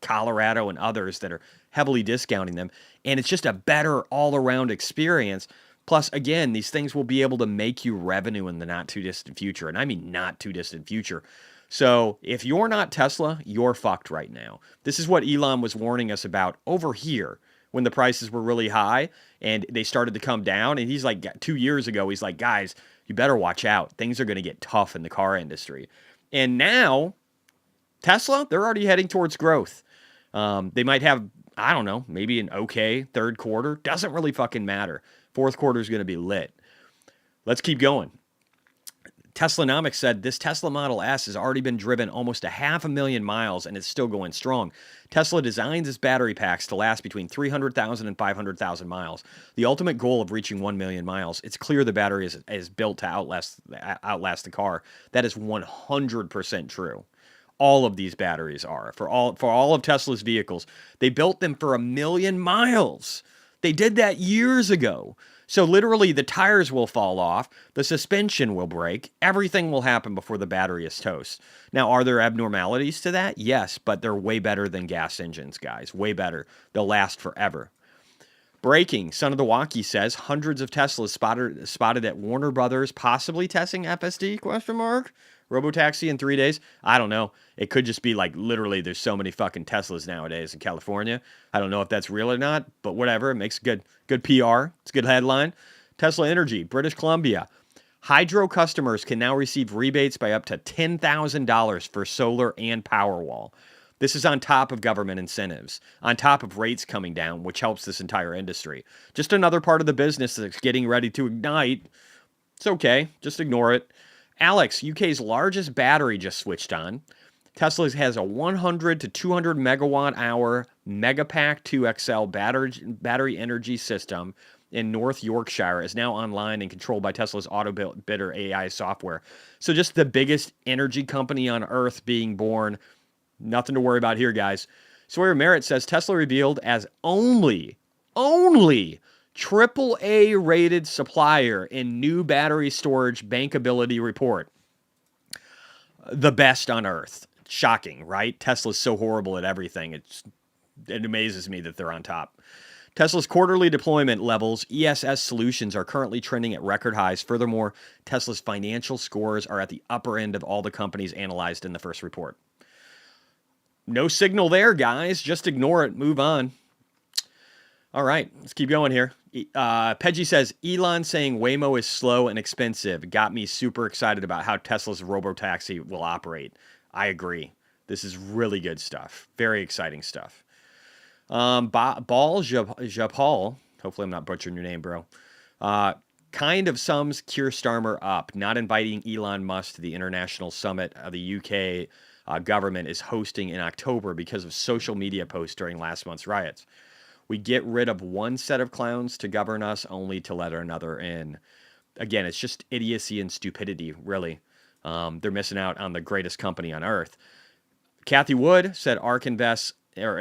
Colorado and others that are heavily discounting them. And it's just a better all-around experience. Plus, again, these things will be able to make you revenue in the not-too-distant future. And I mean not-too-distant future. So if you're not Tesla, you're fucked right now. This is what Elon was warning us about over here when the prices were really high and they started to come down. And he's like, 2 years ago, he's like, guys, you better watch out. Things are going to get tough in the car industry. And now, Tesla, they're already heading towards growth. They might have, I don't know, maybe an okay third quarter. Doesn't really fucking matter. Fourth quarter is going to be lit. Let's keep going. Teslanomics said this Tesla Model S has already been driven almost 500,000 miles and it's still going strong. Tesla designs its battery packs to last between 300,000 and 500,000 miles. The ultimate goal of reaching 1 million miles. It's clear the battery is built to outlast the car. That is 100% true. All of these batteries are for all of Tesla's vehicles. They built them for 1 million miles. They did that years ago. So literally the tires will fall off, the suspension will break, everything will happen before the battery is toast. Now, are there abnormalities to that? Yes, but they're way better than gas engines, guys. Way better. They'll last forever. Breaking, Son of the Walkie says hundreds of Teslas spotted at Warner Brothers, possibly testing FSD, question mark? Robotaxi in 3 days? I don't know. It could just be like literally there's so many fucking Teslas nowadays in California. I don't know if that's real or not, but whatever. It makes good PR. It's a good headline. Tesla Energy, British Columbia. Hydro customers can now receive rebates by up to $10,000 for solar and Powerwall. This is on top of government incentives, on top of rates coming down, which helps this entire industry. Just another part of the business that's getting ready to ignite. It's okay. Just ignore it. Alex, UK's largest battery, just switched on. Tesla has a 100 to 200 megawatt hour Megapack 2XL battery energy system in North Yorkshire is now online and controlled by Tesla's AutoBidder AI software. So just the biggest energy company on earth being born. Nothing to worry about here, guys. Sawyer Merritt says Tesla revealed as only AAA rated supplier in new battery storage bankability report. The best on earth. Shocking, right? Tesla's so horrible at everything. It amazes me that they're on top. Tesla's quarterly deployment levels, ESS solutions, are currently trending at record highs. Furthermore, Tesla's financial scores are at the upper end of all the companies analyzed in the first report. No signal there, guys. Just ignore it. Move on. All right, let's keep going here. Peggy says, Elon saying Waymo is slow and expensive got me super excited about how Tesla's robotaxi will operate. I agree. This is really good stuff. Very exciting stuff. Japal, hopefully I'm not butchering your name, bro. Kind of sums Keir Starmer up, not inviting Elon Musk to the international summit the UK government is hosting in October because of social media posts during last month's riots. We get rid of one set of clowns to govern us only to let another in. Again, it's just idiocy and stupidity, really. They're missing out on the greatest company on earth. Kathy Wood said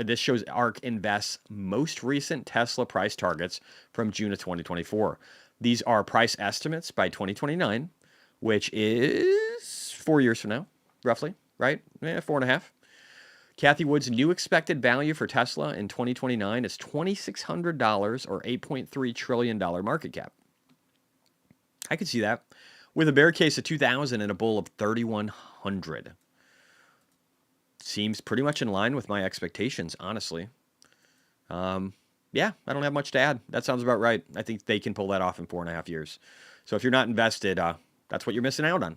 this shows ARK Invest's most recent Tesla price targets from June of 2024. These are price estimates by 2029, which is 4 years from now, roughly, right? 4.5. Kathy Wood's new expected value for Tesla in 2029 is $2,600 or $8.3 trillion market cap. I could see that. With a bear case of 2,000 and a bull of 3,100. Seems pretty much in line with my expectations, honestly. Yeah, I don't have much to add. That sounds about right. I think they can pull that off in 4.5 years. So if you're not invested, that's what you're missing out on.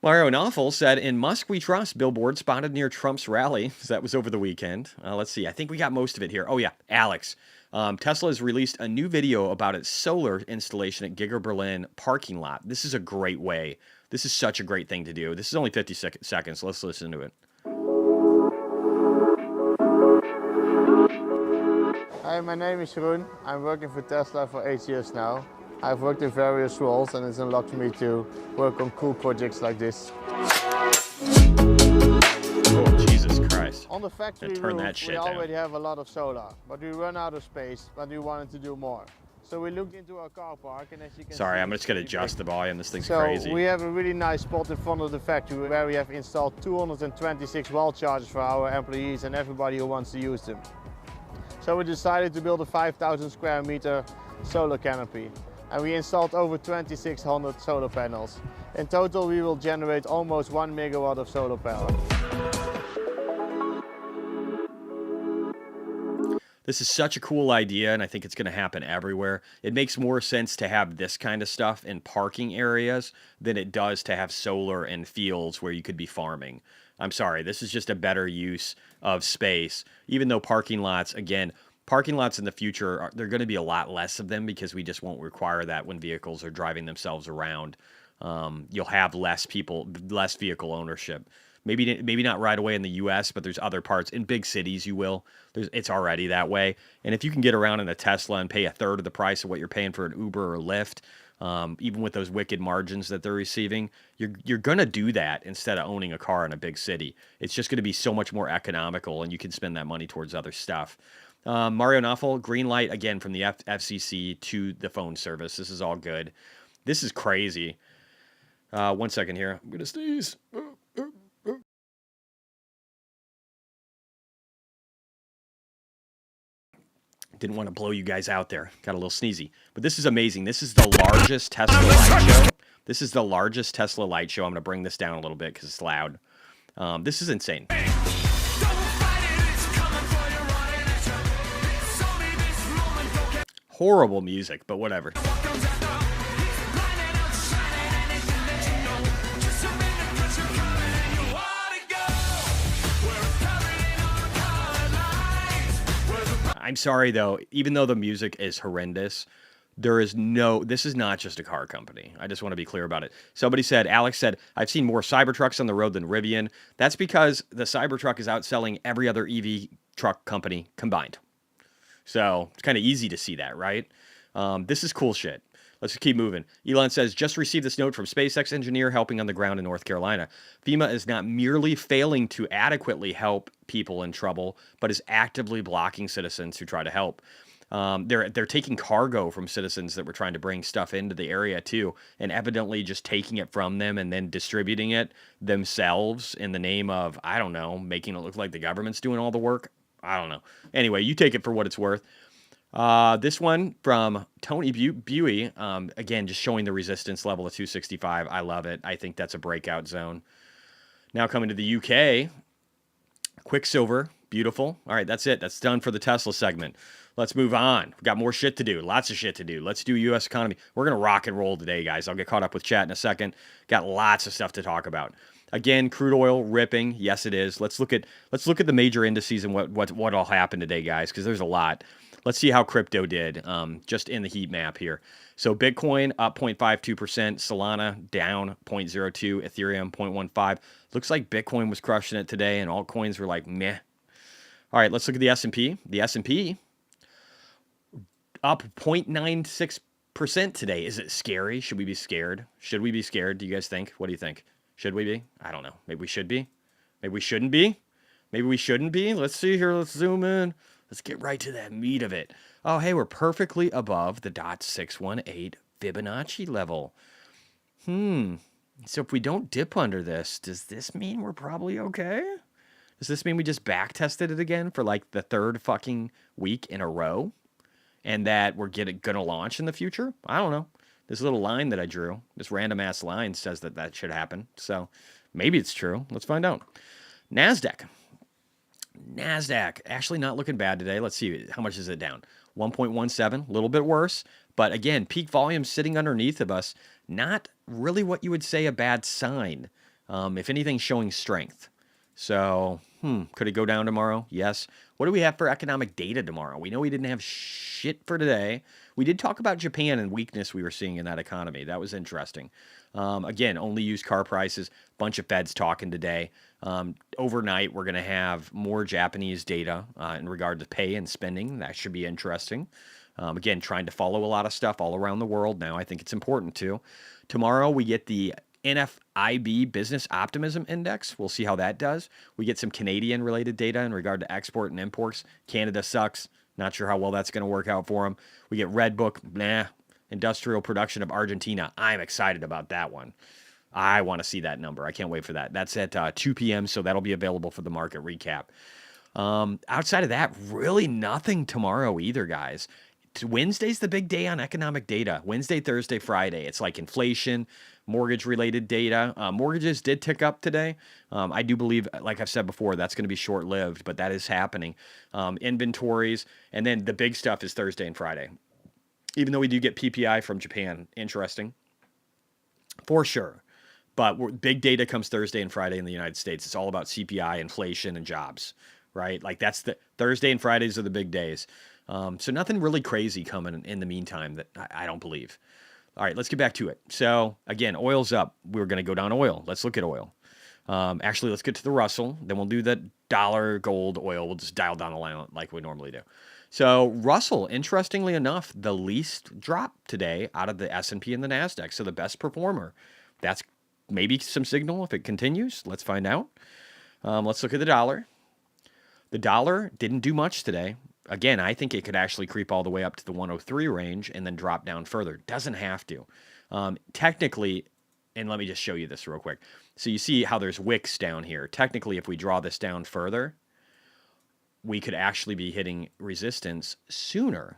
Mario Nawful said, in Musk we trust, billboard spotted near Trump's rally. So that was over the weekend. Let's see. I think we got most of it here. Oh, yeah. Alex. Tesla has released a new video about its solar installation at Giga Berlin parking lot. This is a great way. This is such a great thing to do. This is only 50 seconds. Let's listen to it. Hi, my name is Jeroen. I'm working for Tesla for 8 years now. I've worked in various roles and it's unlocked me to work on cool projects like this. Oh, Jesus Christ. On the factory roof, we already have a lot of solar, but we run out of space, but we wanted to do more. So we looked into our car park, and as you can see... I'm just going to adjust the volume. This thing's crazy. So we have a really nice spot in front of the factory where we have installed 226 wall chargers for our employees and everybody who wants to use them. So we decided to build a 5,000 square meter solar canopy. And we installed over 2,600 solar panels. In total, we will generate almost 1 megawatt of solar power. This is such a cool idea, and I think it's going to happen everywhere. It makes more sense to have this kind of stuff in parking areas than it does to have solar in fields where you could be farming. I'm sorry, this is just a better use of space, even though parking lots, again, parking lots in the future, there are going to be a lot less of them because we just won't require that when vehicles are driving themselves around. you'll have less vehicle ownership. Maybe not right away in the U.S., but there's other parts in big cities. You will. It's already that way. And if you can get around in a Tesla and pay a third of the price of what you're paying for an Uber or Lyft, even with those wicked margins that they're receiving, you're gonna do that instead of owning a car in a big city. It's just gonna be so much more economical, and you can spend that money towards other stuff. Mario Nuffle, green light again from the FCC to the phone service. This is all good. This is crazy. 1 second here. I'm gonna sneeze. Didn't want to blow you guys out there. Got a little sneezy. But this is amazing. This is the largest Tesla light show. This is the largest Tesla light show. I'm going to bring this down a little bit because it's loud. This is insane. Horrible music, but whatever. I'm sorry though, even though the music is horrendous, this is not just a car company. I just want to be clear about it. Alex said, I've seen more Cybertrucks on the road than Rivian. That's because the Cybertruck is outselling every other EV truck company combined. So it's kind of easy to see that, right? This is cool shit. Let's keep moving. Elon says, just received this note from SpaceX engineer helping on the ground in North Carolina. FEMA is not merely failing to adequately help people in trouble, but is actively blocking citizens who try to help. They're taking cargo from citizens that were trying to bring stuff into the area too, and evidently just taking it from them and then distributing it themselves in the name of, I don't know, making it look like the government's doing all the work. I don't know. Anyway, you take it for what it's worth. This one from Tony Buey, again, just showing the resistance level of 265. I love it. I think that's a breakout zone. Now coming to the UK, Quicksilver, beautiful. All right, that's it. That's done for the Tesla segment. Let's move on. We've got more shit to do. Lots of shit to do. Let's do U.S. economy. We're going to rock and roll today, guys. I'll get caught up with chat in a second. Got lots of stuff to talk about. Again, crude oil ripping. Yes, it is. Let's look at the major indices and what all happened today, guys, because there's a lot. Let's see how crypto did, just in the heat map here. So Bitcoin up 0.52%, Solana down 0.02%, Ethereum 0.15%. Looks like Bitcoin was crushing it today, and altcoins were like meh. All right, let's look at the S&P. The S&P up 0.96% today. Is it scary? Should we be scared? Should we be scared? Do you guys think? What do you think? Should we be? I don't know. Maybe we should be. Maybe we shouldn't be. Maybe we shouldn't be. Let's see here. Let's zoom in. Let's get right to that meat of it. Oh, hey, we're perfectly above the .618 Fibonacci level. So if we don't dip under this, does this mean we're probably okay? Does this mean we just back tested it again for like the third fucking week in a row? And that we're gonna launch in the future? I don't know. This little line that I drew, this random ass line says that should happen. So maybe it's true. Let's find out. NASDAQ actually not looking bad today. Let's see, how much is it down? 1.17, a little bit worse. But again, peak volume sitting underneath of us, not really what you would say a bad sign. If anything, showing strength. So, could it go down tomorrow? Yes. What do we have for economic data tomorrow? We know we didn't have shit for today. We did talk about Japan and weakness we were seeing in that economy. That was interesting. Again, only used car prices, bunch of Feds talking today. Overnight, we're going to have more Japanese data in regard to pay and spending. That should be interesting. Again, trying to follow a lot of stuff all around the world now. I think it's important to. Tomorrow, we get the NFIB Business Optimism Index. We'll see how that does. We get some Canadian-related data in regard to export and imports. Canada sucks. Not sure how well that's going to work out for them. We get Redbook. Industrial production of Argentina. I'm excited about that one. I want to see that number. I can't wait for that. That's at 2 p.m., so that'll be available for the market recap. Outside of that, really nothing tomorrow either, guys. Wednesday's the big day on economic data. Wednesday, Thursday, Friday. It's like inflation, mortgage-related data. Mortgages did tick up today. I do believe, like I've said before, that's going to be short-lived, but that is happening. Inventories, and then the big stuff is Thursday and Friday. Even though we do get PPI from Japan. Interesting. For sure. But big data comes Thursday and Friday in the United States. It's all about CPI, inflation, and jobs, right? Like that's the Thursday and Fridays are the big days. So nothing really crazy coming in the meantime that I don't believe. All right, let's get back to it. So again, oil's up. We're going to go down oil. Let's look at oil. Actually, let's get to the Russell. Then we'll do the dollar, gold, oil. We'll just dial down a line like we normally do. So Russell, interestingly enough, the least drop today out of the S&P and the Nasdaq. So the best performer. That's maybe some signal if it continues. Let's find out. Let's look at the dollar. The dollar didn't do much today. Again, I think it could actually creep all the way up to the 103 range and then drop down further. Doesn't have to. Technically, and let me just show you this real quick. So you see how there's wicks down here. Technically, if we draw this down further, we could actually be hitting resistance sooner.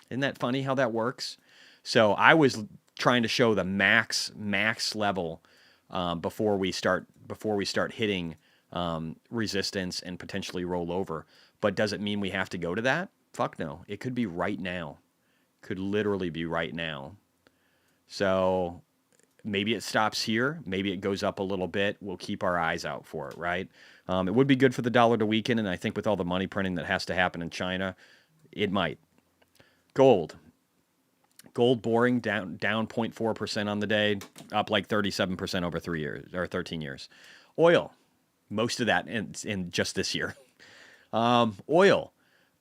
Isn't that funny how that works? So I was trying to show the max level before we start hitting resistance and potentially roll over. But does it mean we have to go to that? Fuck no. It could be right now. Could literally be right now. So maybe it stops here. Maybe it goes up a little bit. We'll keep our eyes out for it, right? It would be good for the dollar to weaken, and I think with all the money printing that has to happen in China, it might. Gold. Gold boring down 0.4% on the day, up like 37% over 3 years or 13 years. Oil, most of that in just this year. Oil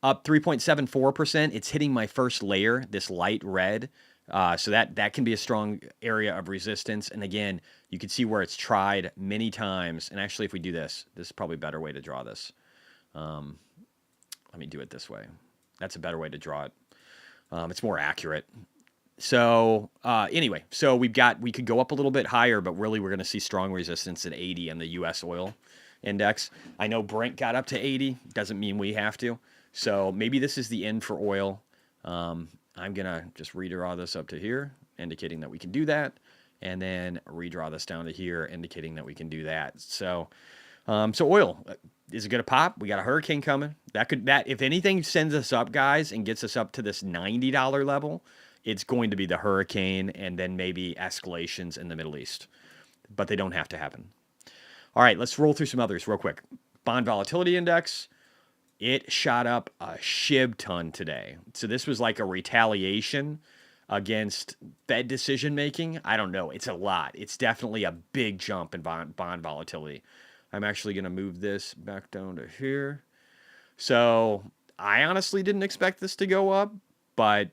up 3.74%. It's hitting my first layer, this light red. So that can be a strong area of resistance. And again, you can see where it's tried many times. And actually, if we do this is probably a better way to draw this. Let me do it this way. That's a better way to draw it. It's more accurate. So anyway, so we could go up a little bit higher, but really we're going to see strong resistance at 80 in the U.S. oil index. I know Brent got up to 80. Doesn't mean we have to. So maybe this is the end for oil. I'm going to just redraw this up to here, indicating that we can do that. And then redraw this down to here, indicating that we can do that. So oil, is it going to pop? We got a hurricane coming. That if anything sends us up, guys, and gets us up to this $90 level, it's going to be the hurricane and then maybe escalations in the Middle East. But they don't have to happen. All right, let's roll through some others real quick. Bond volatility index, it shot up a shib ton today. So this was like a retaliation against Fed decision making. I don't know. It's a lot. It's definitely a big jump in bond volatility. I'm actually going to move this back down to here. So I honestly didn't expect this to go up, but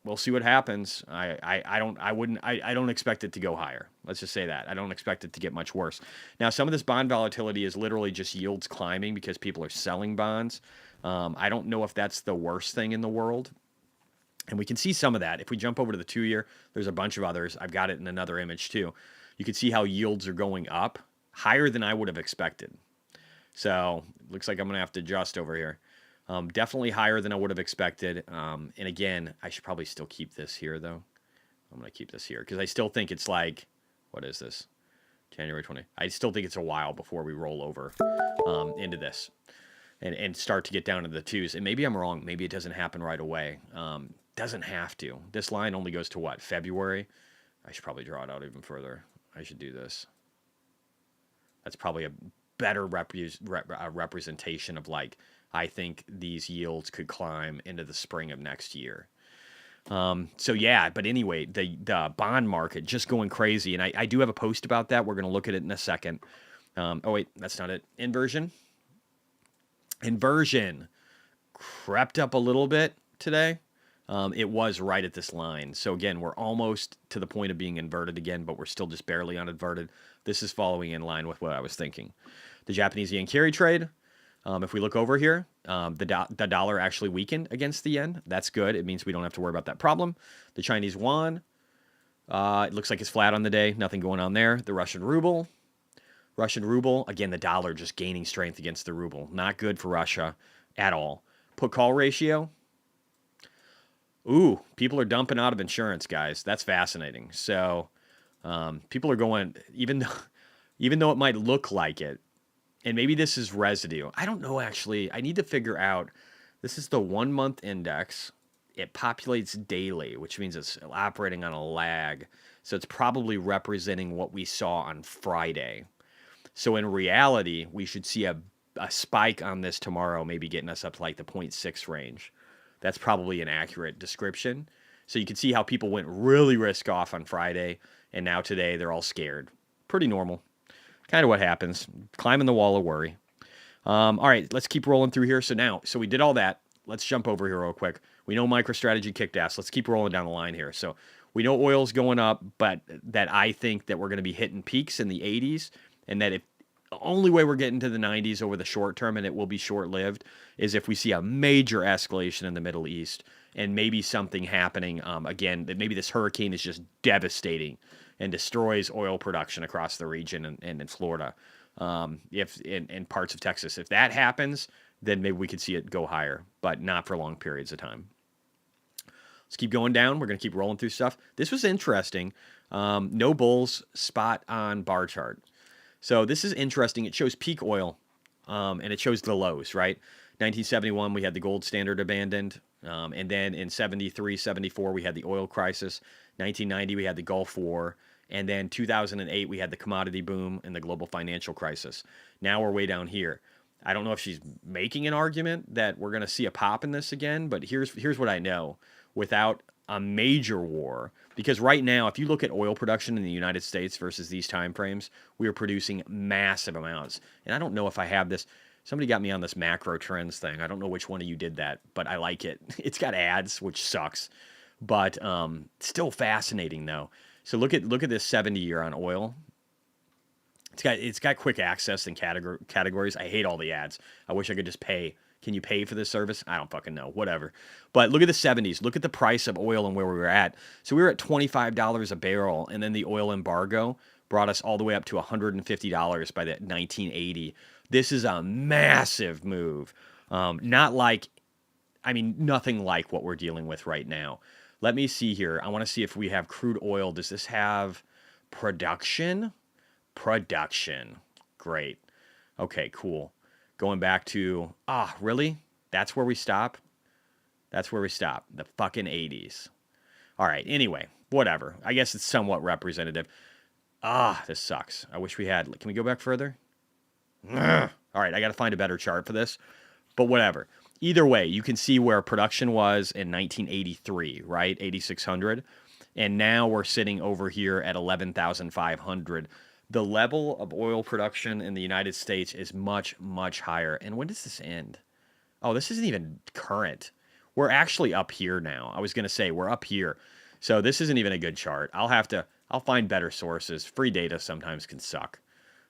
we'll see what happens. I don't expect it to go higher. Let's just say that. I don't expect it to get much worse. Now, some of this bond volatility is literally just yields climbing because people are selling bonds. I don't know if that's the worst thing in the world. And we can see some of that. If we jump over to the 2-year, there's a bunch of others. I've got it in another image too. You can see how yields are going up higher than I would have expected. So looks like I'm going to have to adjust over here. Definitely higher than I would have expected. And again, I should probably still keep this here, though. I'm going to keep this here because I still think it's like, what is this? January 20. I still think it's a while before we roll over into this and start to get down to the twos. And maybe I'm wrong. Maybe it doesn't happen right away. Doesn't have to. This line only goes to what? February? I should probably draw it out even further. I should do this. That's probably a better representation of like, I think these yields could climb into the spring of next year. So yeah, but anyway, the bond market just going crazy. And I do have a post about that. We're going to look at it in a second. Oh wait, that's not it. Inversion crept up a little bit today. It was right at this line. So again, we're almost to the point of being inverted again, but we're still just barely uninverted. This is following in line with what I was thinking. The Japanese yen carry trade. If we look over here, the dollar actually weakened against the yen. That's good. It means we don't have to worry about that problem. The Chinese yuan, it looks like it's flat on the day. Nothing going on there. The Russian ruble, again, the dollar just gaining strength against the ruble. Not good for Russia at all. Put-call ratio. Ooh, people are dumping out of insurance, guys. That's fascinating. So people are going, even though it might look like it, and maybe this is residue. I don't know, actually. I need to figure out. This is the 1-month index. It populates daily, which means it's operating on a lag. So it's probably representing what we saw on Friday. So in reality, we should see a spike on this tomorrow, maybe getting us up to like the 0.6 range. That's probably an accurate description. So you can see how people went really risk off on Friday, and now today they're all scared. Pretty normal. Kind of what happens. Climbing the wall of worry. All right, let's keep rolling through here. So we did all that. Let's jump over here real quick. We know MicroStrategy kicked ass. Let's keep rolling down the line here. So we know oil's going up, but that I think that we're going to be hitting peaks in the 80s, and that if the only way we're getting to the 90s over the short term, and it will be short-lived, is if we see a major escalation in the Middle East and maybe something happening again, that maybe this hurricane is just devastating and destroys oil production across the region and in Florida, if in parts of Texas. If that happens, then maybe we could see it go higher, but not for long periods of time. Let's keep going down. We're going to keep rolling through stuff. This was interesting. No bulls spot on bar chart. So this is interesting. It shows peak oil, and it shows the lows, right? 1971, we had the gold standard abandoned. And then in 73, 74, we had the oil crisis. 1990, we had the Gulf War. And then 2008, we had the commodity boom and the global financial crisis. Now we're way down here. I don't know if she's making an argument that we're going to see a pop in this again, but here's what I know. Without a major war, because right now, if you look at oil production in the United States versus these time frames, we are producing massive amounts. And I don't know if I have this. Somebody got me on this macro trends thing. I don't know which one of you did that, but I like it. It's got ads, which sucks, but still fascinating though. So look at this 70-year on oil. It's got quick access and categories. I hate all the ads. I wish I could just pay. Can you pay for this service? I don't fucking know. Whatever. But look at the 70s. Look at the price of oil and where we were at. So we were at $25 a barrel, and then the oil embargo brought us all the way up to $150 by the 1980. This is a massive move. Nothing like what we're dealing with right now. Let me see here. I want to see if we have crude oil. Does this have production? Production. Great. Okay, cool. Going back to, really? That's where we stop? That's where we stop. The fucking 80s. All right, anyway, whatever. I guess it's somewhat representative. This sucks. I wish we had. Can we go back further? Ugh. All right, I got to find a better chart for this. But whatever. Either way, you can see where production was in 1983, right? 8,600. And now we're sitting over here at 11,500. The level of oil production in the United States is much, much higher. And when does this end? Oh, this isn't even current. We're actually up here now. I was going to say we're up here. So this isn't even a good chart. I'll find better sources. Free data sometimes can suck.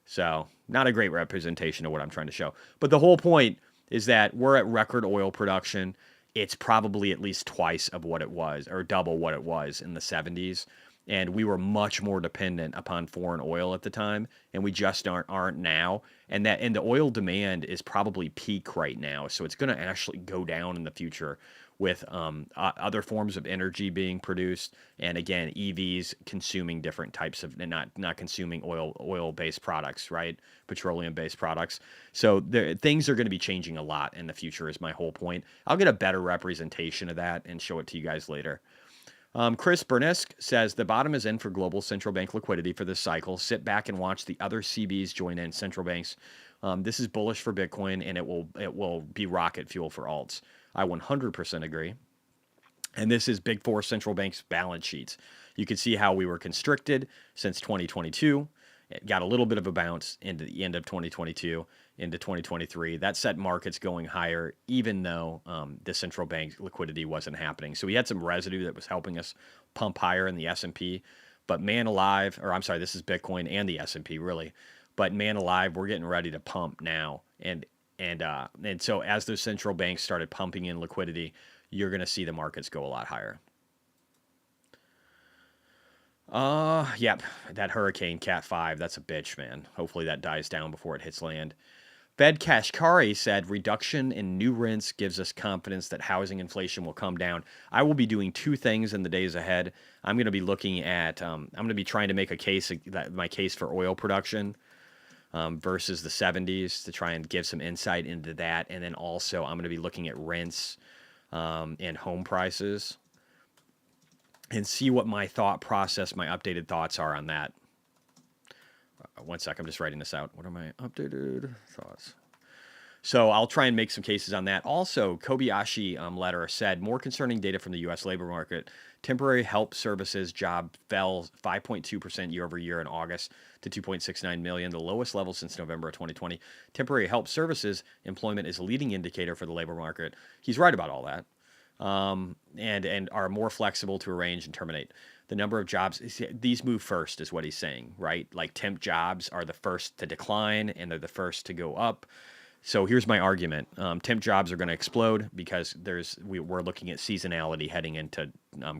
So not a great representation of what I'm trying to show. But the whole point is that we're at record oil production. It's probably at least twice of what it was, or double what it was in the 70s. And we were much more dependent upon foreign oil at the time, and we just aren't now. And the oil demand is probably peak right now, so it's going to actually go down in the future with other forms of energy being produced, and again, EVs consuming different types of, and not consuming oil-based products, right? Petroleum-based products. So things are going to be changing a lot in the future. Is my whole point. I'll get a better representation of that and show it to you guys later. Chris Bernisk says the bottom is in for global central bank liquidity for this cycle. Sit back and watch the other CBs join in. Central banks. This is bullish for Bitcoin, and it will be rocket fuel for alts. I 100% agree. And this is Big Four central banks' balance sheets. You can see how we were constricted since 2022. It got a little bit of a bounce into the end of 2022 into 2023. That set markets going higher, even though the central bank liquidity wasn't happening. So we had some residue that was helping us pump higher in the S&P. But man alive, or I'm sorry, this is Bitcoin and the S&P really. But man alive, we're getting ready to pump now. And so as those central banks started pumping in liquidity, you're going to see the markets go a lot higher. Yep, that hurricane Cat 5, that's a bitch, man. Hopefully that dies down before it hits land. Fed Kashkari said reduction in new rents gives us confidence that housing inflation will come down. I will be doing two things in the days ahead. I'm going to be looking at, I'm going to be trying to make a case, my case for oil production versus the 70s to try and give some insight into that. And then also I'm going to be looking at rents and home prices and see what my thought process, my updated thoughts are on that. One sec, I'm just writing this out. What are my updated thoughts? So I'll try and make some cases on that. Also, Kobayashi letter said more concerning data from the U.S. labor market. Temporary help services job fell 5.2% year over year in August to 2.69 million, the lowest level since November of 2020. Temporary help services employment is a leading indicator for the labor market. He's right about all that, and are more flexible to arrange and terminate. The number of jobs, these move first, is what he's saying, right? Like temp jobs are the first to decline and they're the first to go up. So here's my argument: temp jobs are going to explode because we're looking at seasonality heading into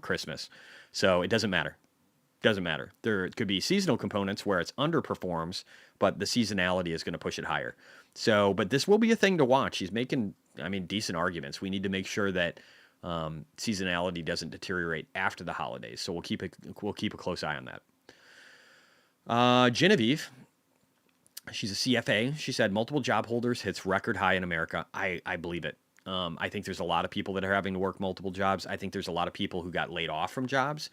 Christmas. So it doesn't matter. Doesn't matter. There could be seasonal components where it's underperforms, but the seasonality is going to push it higher. So, but this will be a thing to watch. He's making, I mean, decent arguments. We need to make sure that seasonality doesn't deteriorate after the holidays. So we'll keep a close eye on that. Genevieve, she's a CFA. She said multiple job holders hits record high in America. I believe it. I think there's a lot of people that are having to work multiple jobs. I think there's a lot of people who got laid off from jobs,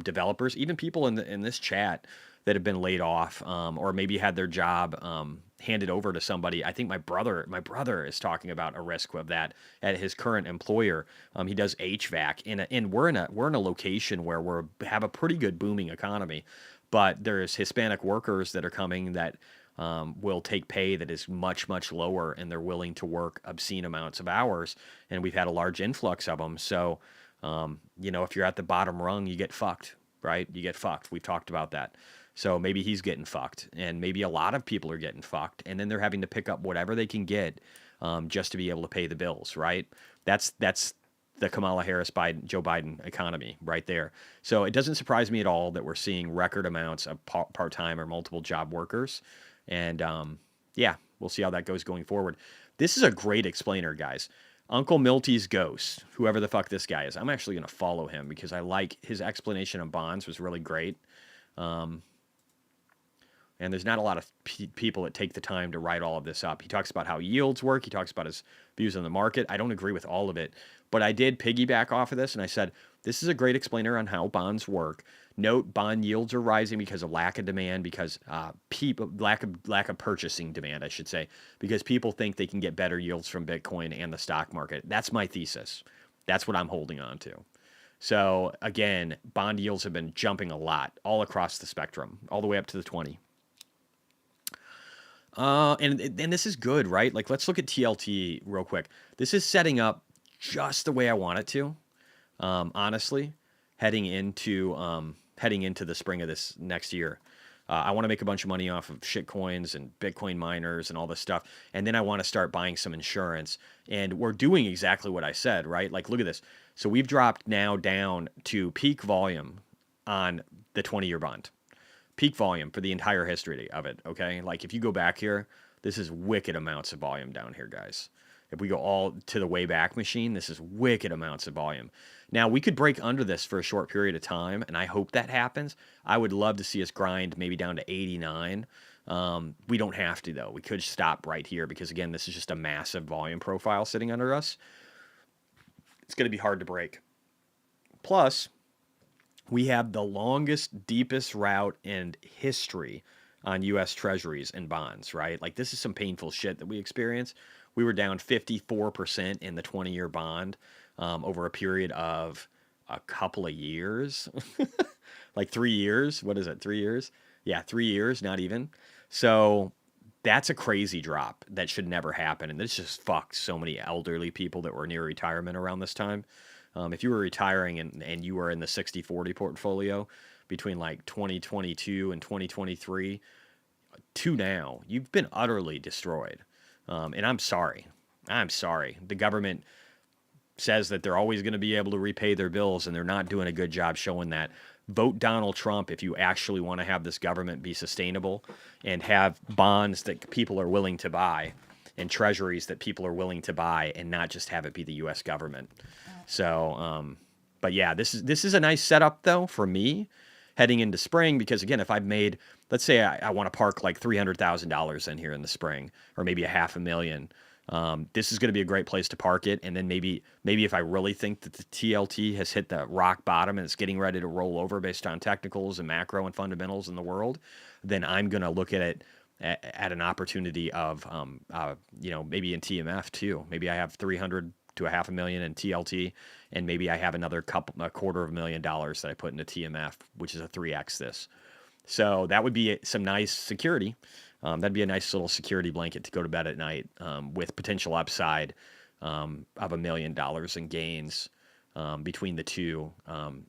developers, even people in this chat that have been laid off, or maybe had their job handed over to somebody. I think my brother is talking about a risk of that at his current employer. He does HVAC, and we're in a location where we have a pretty good booming economy, but there's Hispanic workers that are coming that will take pay that is much, much lower, and they're willing to work obscene amounts of hours. And we've had a large influx of them. So, if you're at the bottom rung, you get fucked, right? You get fucked. We've talked about that. So maybe he's getting fucked, and maybe a lot of people are getting fucked, and then they're having to pick up whatever they can get just to be able to pay the bills, right? That's the Kamala Harris Joe Biden economy right there. So it doesn't surprise me at all that we're seeing record amounts of part-time or multiple job workers. And yeah, we'll see how that goes going forward. This is a great explainer, guys. Uncle Milty's Ghost, whoever the fuck this guy is. I'm actually going to follow him because I like his explanation of bonds was really great. And there's not a lot of people that take the time to write all of this up. He talks about how yields work. He talks about his views on the market. I don't agree with all of it, but I did piggyback off of this, and I said, this is a great explainer on how bonds work. Note, bond yields are rising because of lack of demand, because lack of purchasing demand, I should say, because people think they can get better yields from Bitcoin and the stock market. That's my thesis. That's what I'm holding on to. So again, bond yields have been jumping a lot all across the spectrum, all the way up to the 20. And this is good, right? Like, let's look at TLT real quick. This is setting up just the way I want it to, honestly, heading into the spring of this next year. I want to make a bunch of money off of shit coins and Bitcoin miners and all this stuff. And then I want to start buying some insurance. And we're doing exactly what I said, right? Like, look at this. So we've dropped now down to peak volume on the 20-year bond. Peak volume for the entire history of it, okay? Like, if you go back here, this is wicked amounts of volume down here, guys. If we go all to the way back machine, this is wicked amounts of volume. Now, we could break under this for a short period of time, and I hope that happens. I would love to see us grind maybe down to 89. We don't have to, though. We could stop right here because, again, this is just a massive volume profile sitting under us. It's going to be hard to break. Plus, we have the longest, deepest route in history on U.S. Treasuries and bonds, right? Like, this is some painful shit that we experience. We were down 54% in the 20-year bond over a period of a couple of years. Like 3 years. What is it, 3 years? Yeah, 3 years, not even. So that's a crazy drop that should never happen. And this just fucked so many elderly people that were near retirement around this time. If you were retiring and you were in the 60-40 portfolio between like 2022 and 2023 to now, you've been utterly destroyed. And I'm sorry. The government says that they're always going to be able to repay their bills, and they're not doing a good job showing that. Vote Donald Trump if you actually want to have this government be sustainable and have bonds that people are willing to buy and treasuries that people are willing to buy, and not just have it be the U.S. government. So, but yeah, this is a nice setup though for me heading into spring, because again, if I've made, let's say I want to park like $300,000 in here in the spring, or maybe $500,000, this is going to be a great place to park it. And then maybe if I really think that the TLT has hit the rock bottom and it's getting ready to roll over based on technicals and macro and fundamentals in the world, then I'm going to look at it at an opportunity of, maybe in TMF too. Maybe I have 300 to a half a million in TLT, and maybe I have another $250,000 that I put into TMF, which is a 3x this. So that would be some nice security. That'd be a nice little security blanket to go to bed at night, with potential upside of $1 million in gains between the two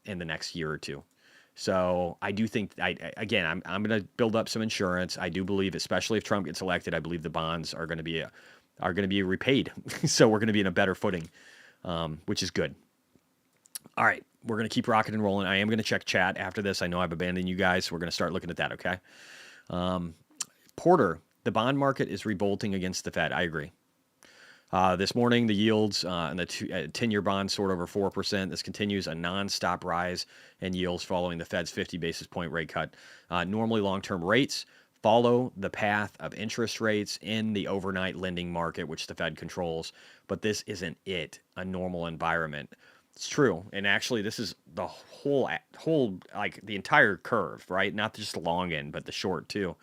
in the next year or two. So I do think I'm going to build up some insurance. I do believe, especially if Trump gets elected, I believe the bonds are going to be repaid. So we're going to be in a better footing, which is good. All right, we're going to keep rocking and rolling. I am going to check chat after this. I know I've abandoned you guys, so we're going to start looking at that, okay? Porter, the bond market is revolting against the Fed. I agree. This morning, the yields and the 10-year bond soared over 4%. This continues a nonstop rise in yields following the Fed's 50 basis point rate cut. Normally, long-term rates follow the path of interest rates in the overnight lending market, which the Fed controls. But this isn't a normal environment. It's true. And actually, this is the whole like the entire curve, right? Not just the long end, but the short too.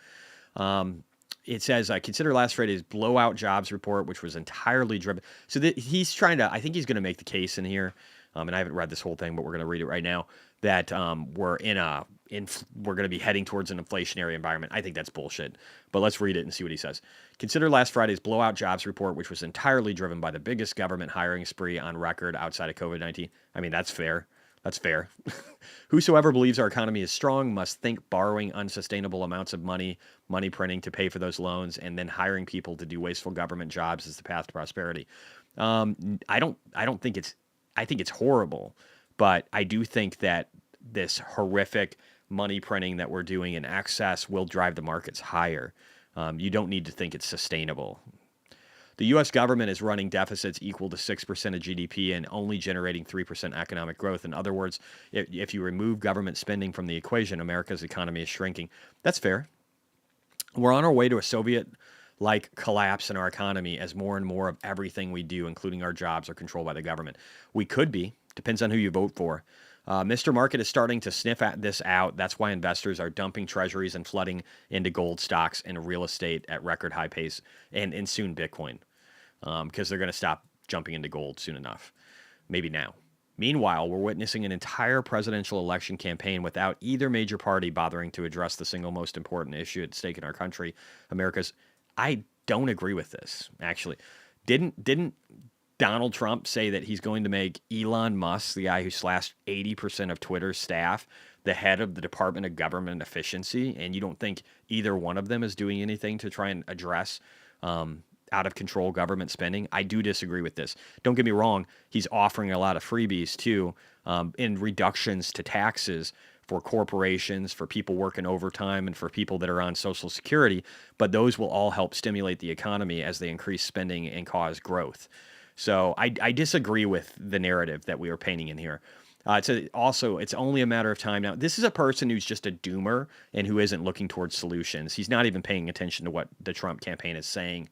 It says, I consider last Friday's blowout jobs report, which was entirely driven. So he's trying to, I think he's going to make the case in here, and I haven't read this whole thing, but we're going to read it right now, that we're going to be heading towards an inflationary environment. I think that's bullshit, but let's read it and see what he says. Consider last Friday's blowout jobs report, which was entirely driven by the biggest government hiring spree on record outside of COVID-19. I mean, that's fair. That's fair. Whosoever believes our economy is strong must think borrowing unsustainable amounts of money printing to pay for those loans, and then hiring people to do wasteful government jobs is the path to prosperity. I think it's horrible, but I do think that this horrific money printing that we're doing in excess will drive the markets higher. You don't need to think it's sustainable. The U.S. government is running deficits equal to 6% of GDP and only generating 3% economic growth. In other words, if you remove government spending from the equation, America's economy is shrinking. That's fair. We're on our way to a Soviet-like collapse in our economy as more and more of everything we do, including our jobs, are controlled by the government. We could be. Depends on who you vote for. Mr. Market is starting to sniff at this out. That's why investors are dumping treasuries and flooding into gold stocks and real estate at record high pace, and soon Bitcoin. Because they're going to stop jumping into gold soon enough. Maybe now. Meanwhile, we're witnessing an entire presidential election campaign without either major party bothering to address the single most important issue at stake in our country, America's. I don't agree with this, actually. Didn't Donald Trump say that he's going to make Elon Musk, the guy who slashed 80% of Twitter's staff, the head of the Department of Government Efficiency? And you don't think either one of them is doing anything to try and address out of control government spending? I do disagree with this. Don't get me wrong. He's offering a lot of freebies too, in reductions to taxes for corporations, for people working overtime, and for people that are on Social Security. But those will all help stimulate the economy as they increase spending and cause growth. So I disagree with the narrative that we are painting in here. It's only a matter of time now. This is a person who's just a doomer and who isn't looking towards solutions. He's not even paying attention to what the Trump campaign is saying.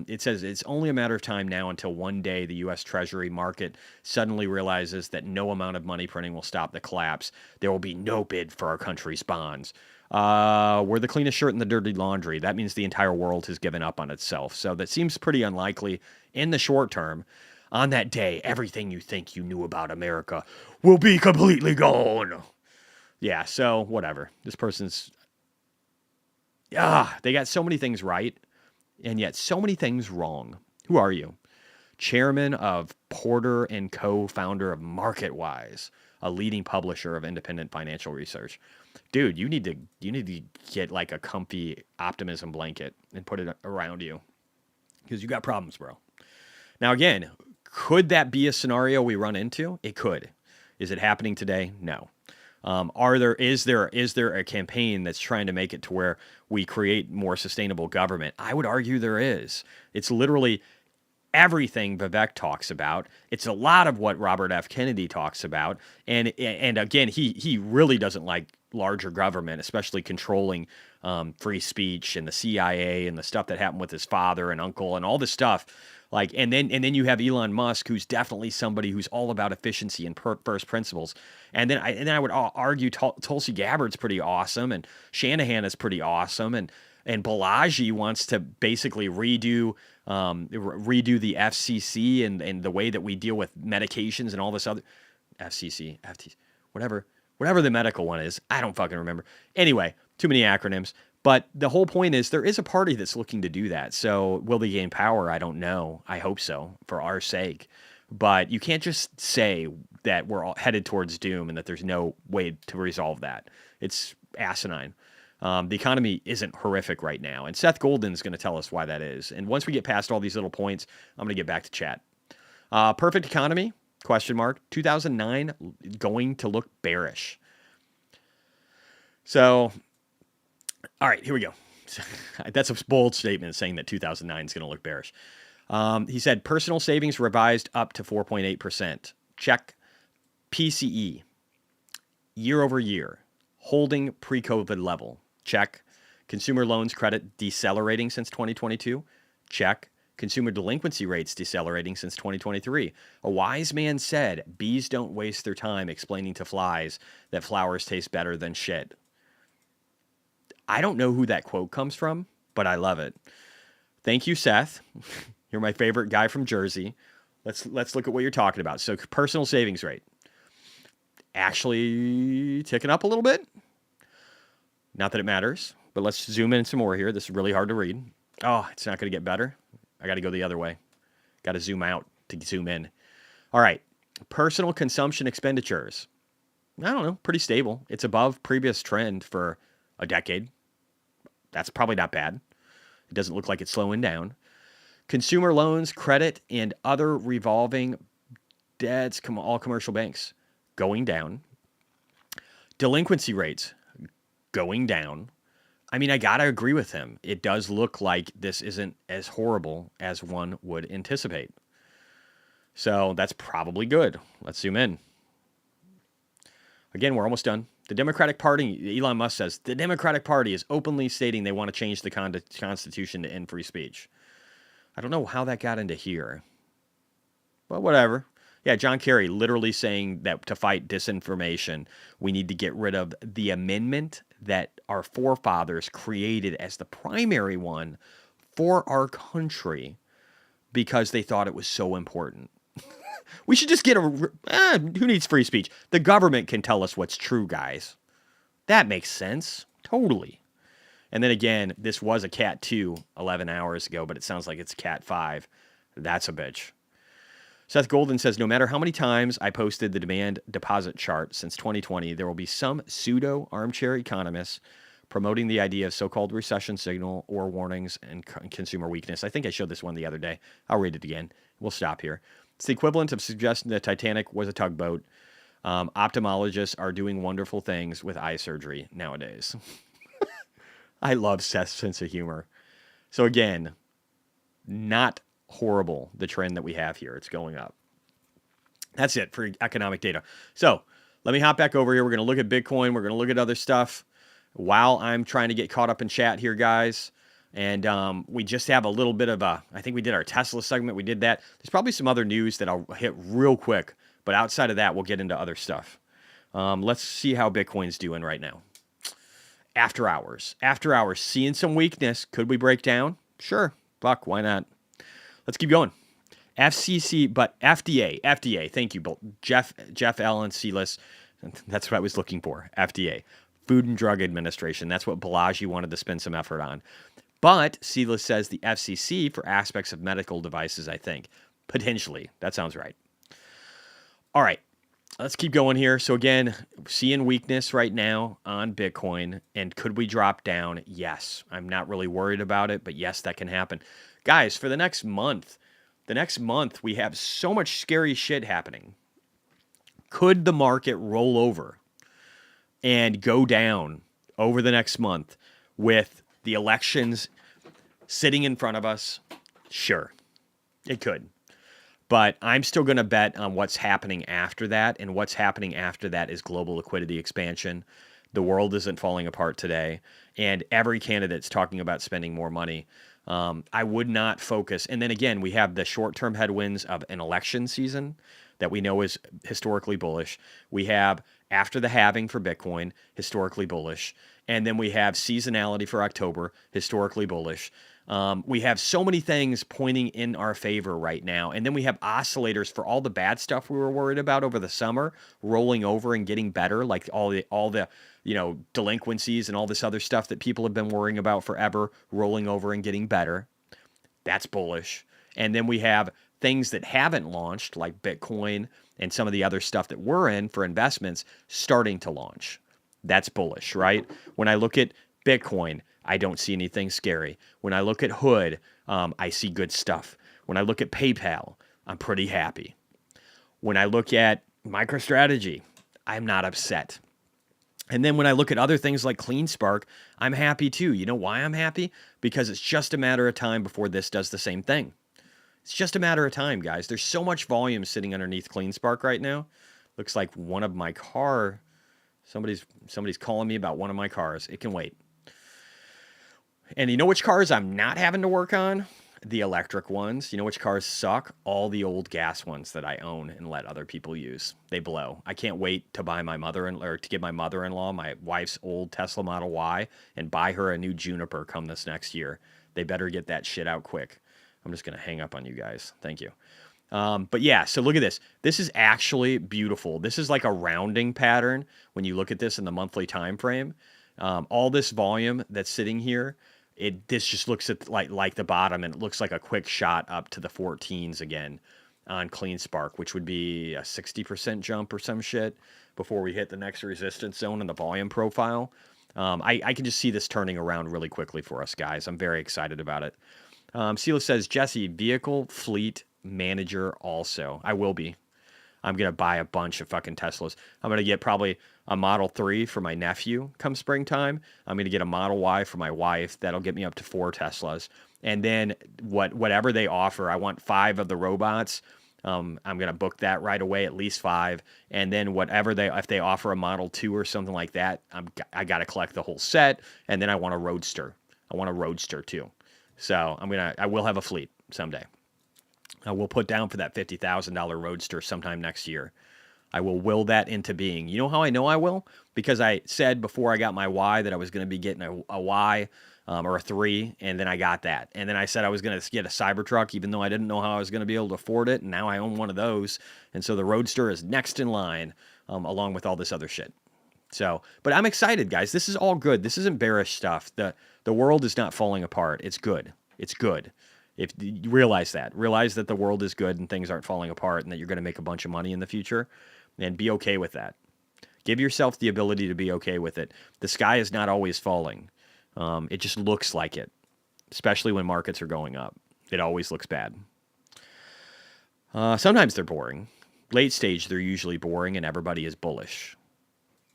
It says it's only a matter of time now until one day the U.S. Treasury market suddenly realizes that no amount of money printing will stop the collapse. There will be no bid for our country's bonds. We're the cleanest shirt in the dirty laundry. That means the entire world has given up on itself. So that seems pretty unlikely in the short term. On that day, everything you think you knew about America will be completely gone. Yeah, so whatever. This person's... they got so many things right, and yet so many things wrong. Who are you? Chairman of Porter & Co., founder of MarketWise, a leading publisher of independent financial research. Dude, you need to get like a comfy optimism blanket and put it around you, because you got problems, bro. Now, again, could that be a scenario we run into? It could. Is it happening today? No. Is there a campaign that's trying to make it to where we create more sustainable government? I would argue there is. It's literally everything Vivek talks about. It's a lot of what Robert F. Kennedy talks about. And again, he really doesn't like larger government, especially controlling free speech and the CIA and the stuff that happened with his father and uncle and all this stuff. Like, and then you have Elon Musk, who's definitely somebody who's all about efficiency and first principles. And then I would argue Tulsi Gabbard's pretty awesome, and Shanahan is pretty awesome, and And Balaji wants to basically redo the FCC and the way that we deal with medications and all this other FCC, FT, whatever the medical one is. I don't fucking remember. Anyway, too many acronyms. But the whole point is there is a party that's looking to do that. So will they gain power? I don't know. I hope so for our sake. But you can't just say that we're all headed towards doom and that there's no way to resolve that. It's asinine. The economy isn't horrific right now. And Seth Golden's going to tell us why that is. And once we get past all these little points, I'm going to get back to chat. Perfect economy? Question mark. 2009 going to look bearish. So, all right, here we go. That's a bold statement saying that 2009 is going to look bearish. He said personal savings revised up to 4.8%. Check. PCE year over year holding pre-COVID level. Check. Consumer loans credit decelerating since 2022. Check. Consumer delinquency rates decelerating since 2023. A wise man said, bees don't waste their time explaining to flies that flowers taste better than shit. I don't know who that quote comes from, but I love it. Thank you, Seth. You're my favorite guy from Jersey. Let's look at what you're talking about. So personal savings rate actually ticking up a little bit. Not that it matters, but let's zoom in some more here. This is really hard to read. Oh, it's not going to get better. I got to go the other way. Got to zoom out to zoom in. All right. Personal consumption expenditures. I don't know. Pretty stable. It's above previous trend for a decade. That's probably not bad. It doesn't look like it's slowing down. Consumer loans, credit, and other revolving debts, all commercial banks, going down. Delinquency rates, going down. I mean, I got to agree with him. It does look like this isn't as horrible as one would anticipate. So that's probably good. Let's zoom in. Again, we're almost done. The Democratic Party, Elon Musk says, the Democratic Party is openly stating they want to change the Constitution to end free speech. I don't know how that got into here, but whatever. Yeah, John Kerry literally saying that to fight disinformation, we need to get rid of the amendment that our forefathers created as the primary one for our country because they thought it was so important. We should just get who needs free speech? The government can tell us what's true, guys. That makes sense. Totally. And then again, this was a Cat 2 11 hours ago, but it sounds like it's Cat 5. That's a bitch. Seth Golden says, no matter how many times I posted the demand deposit chart since 2020, there will be some pseudo armchair economists promoting the idea of so-called recession signal or warnings and consumer weakness. I think I showed this one the other day. I'll read it again. We'll stop here. It's the equivalent of suggesting the Titanic was a tugboat. Ophthalmologists are doing wonderful things with eye surgery nowadays. I love Seth's sense of humor. So again, not horrible, the trend that we have here. It's going up. That's it for economic data. So let me hop back over here. We're going to look at Bitcoin. We're going to look at other stuff while I'm trying to get caught up in chat here, guys. And we just have a little bit of I think we did our Tesla segment. We did that. There's probably some other news that I'll hit real quick. But outside of that, we'll get into other stuff. Let's see how Bitcoin's doing right now. After hours, seeing some weakness. Could we break down? Sure. Fuck, why not? Let's keep going. FCC, but FDA. Thank you, Jeff Allen Sealis. That's what I was looking for. FDA, Food and Drug Administration. That's what Balaji wanted to spend some effort on. But Sealis says the FCC for aspects of medical devices, I think. Potentially. That sounds right. All right. Let's keep going here. So again, seeing weakness right now on Bitcoin. And could we drop down? Yes. I'm not really worried about it, but yes, that can happen. Guys, for the next month, we have so much scary shit happening. Could the market roll over and go down over the next month with the elections sitting in front of us? Sure, it could. But I'm still going to bet on what's happening after that. And what's happening after that is global liquidity expansion. The world isn't falling apart today. And every candidate's talking about spending more money. I would not focus. And then again, we have the short-term headwinds of an election season that we know is historically bullish. We have after the halving for Bitcoin, historically bullish. And then we have seasonality for October, historically bullish. We have so many things pointing in our favor right now. And then we have oscillators for all the bad stuff we were worried about over the summer rolling over and getting better, like all the delinquencies and all this other stuff that people have been worrying about forever rolling over and getting better. That's bullish. And then we have things that haven't launched, like Bitcoin and some of the other stuff that we're in for investments, starting to launch. That's bullish, right? When I look at Bitcoin, I don't see anything scary. When I look at Hood, I see good stuff. When I look at PayPal, I'm pretty happy. When I look at MicroStrategy, I'm not upset. And then when I look at other things like CleanSpark, I'm happy too. You know why I'm happy? Because it's just a matter of time before this does the same thing. It's just a matter of time, guys. There's so much volume sitting underneath CleanSpark right now. Looks like one of my car, somebody's calling me about one of my cars. It can wait. And you know which cars I'm not having to work on? The electric ones. You know which cars suck? All the old gas ones that I own and let other people use. They blow. I can't wait to buy to give my mother-in-law my wife's old Tesla Model Y and buy her a new Juniper come this next year. They better get that shit out quick. I'm just going to hang up on you guys. Thank you. But yeah, so look at this. This is actually beautiful. This is like a rounding pattern when you look at this in the monthly time frame. All this volume that's sitting here, this just looks at like the bottom, and it looks like a quick shot up to the 14s again on CleanSpark, which would be a 60% jump or some shit before we hit the next resistance zone in the volume profile. I can just see this turning around really quickly for us, guys. I'm very excited about it. Sela says, Jesse, vehicle fleet manager also. I will be. I'm going to buy a bunch of fucking Teslas. I'm going to get probably a Model 3 for my nephew come springtime. I'm going to get a Model Y for my wife. That'll get me up to 4 Teslas. And then whatever they offer, I want 5 of the robots. I'm going to book that right away, at least 5. And then if they offer a Model 2 or something like that, I got to collect the whole set. And then I want a Roadster. I want a Roadster too. So I will have a fleet someday. I will put down for that $50,000 Roadster sometime next year. I will will that into being. You know how I know I will? Because I said before I got my Y that I was going to be getting a Y or a 3, and then I got that. And then I said I was going to get a Cybertruck, even though I didn't know how I was going to be able to afford it, and now I own one of those. And so the Roadster is next in line, along with all this other shit. So, but I'm excited, guys. This is all good. This isn't bearish stuff. The world is not falling apart. It's good. It's good. If you realize that the world is good and things aren't falling apart and that you're going to make a bunch of money in the future, and be okay with that. Give yourself the ability to be okay with it. The sky is not always falling. It just looks like it, especially when markets are going up. It always looks bad. Sometimes they're boring. Late stage, they're usually boring and everybody is bullish.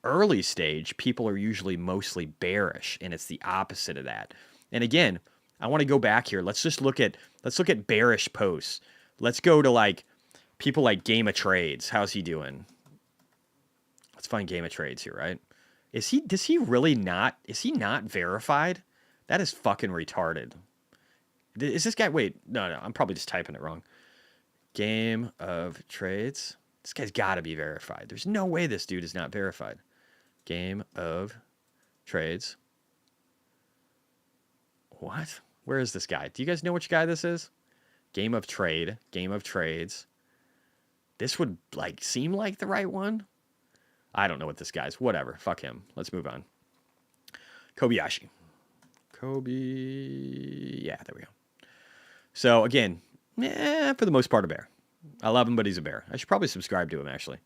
Early stage, people are usually mostly bearish, and it's the opposite of that. And again, I want to go back here. Let's look at bearish posts. Let's go to like people like Game of Trades. How's he doing? Let's find Game of Trades here, right? Is he not verified? That is fucking retarded. Is this guy, wait, no, I'm probably just typing it wrong. Game of Trades. This guy's got to be verified. There's no way this dude is not verified. Game of Trades. What? Where is this guy? Do you guys know which guy this is? Game of Trades. This would seem like the right one. I don't know what this guy's. Whatever. Fuck him. Let's move on. Kobayashi. Yeah, there we go. So again, for the most part, a bear. I love him, but he's a bear. I should probably subscribe to him, actually.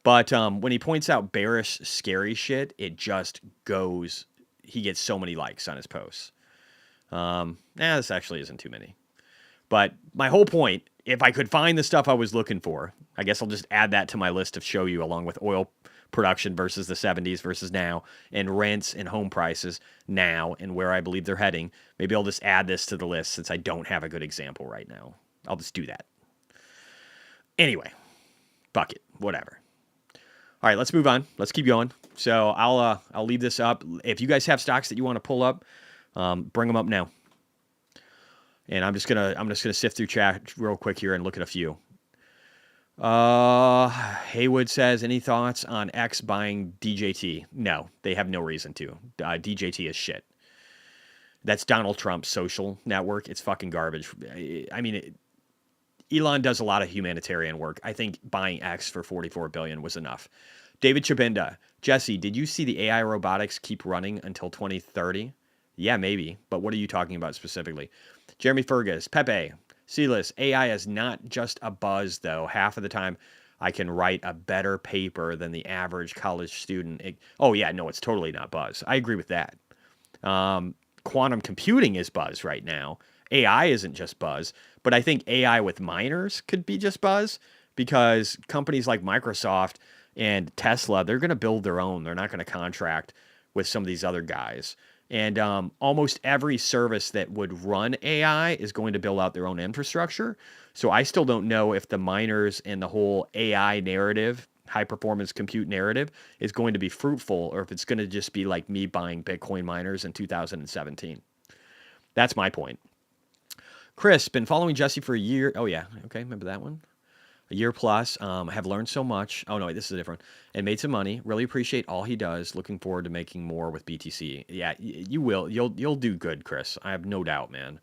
But when he points out bearish, scary shit, it just goes. He gets so many likes on his posts. This actually isn't too many. But my whole point, if I could find the stuff I was looking for, I guess I'll just add that to my list of show you, along with oil production versus the 70s versus now, and rents and home prices now and where I believe they're heading. Maybe I'll just add this to the list since I don't have a good example right now. I'll just do that. Anyway, bucket, whatever. All right, let's move on. Let's keep going. So I'll leave this up. If you guys have stocks that you want to pull up, bring them up now. And I'm just gonna sift through chat real quick here and look at a few. Haywood says, any thoughts on X buying DJT? No, they have no reason to. DJT is shit. That's Donald Trump's social network. It's fucking garbage. I mean, Elon does a lot of humanitarian work. I think buying X for $44 billion was enough. David Chabinda, Jesse, did you see the AI robotics keep running until 2030? Yeah, maybe. But what are you talking about specifically? Jeremy Fergus, Pepe, Silas, AI is not just a buzz, though. Half of the time, I can write a better paper than the average college student. Oh, yeah, no, it's totally not buzz. I agree with that. Quantum computing is buzz right now. AI isn't just buzz, but I think AI with miners could be just buzz because companies like Microsoft and Tesla, they're going to build their own. They're not going to contract with some of these other guys. And almost every service that would run AI is going to build out their own infrastructure. So I still don't know if the miners and the whole AI narrative, high performance compute narrative, is going to be fruitful or if it's going to just be like me buying Bitcoin miners in 2017. That's my point. Chris, been following Jesse for a year. Oh, yeah. Okay. Remember that one? A year plus. Have learned so much. Oh, no, wait, this is a different. And made some money. Really appreciate all he does. Looking forward to making more with BTC. Yeah, you will. You'll do good, Chris. I have no doubt, man.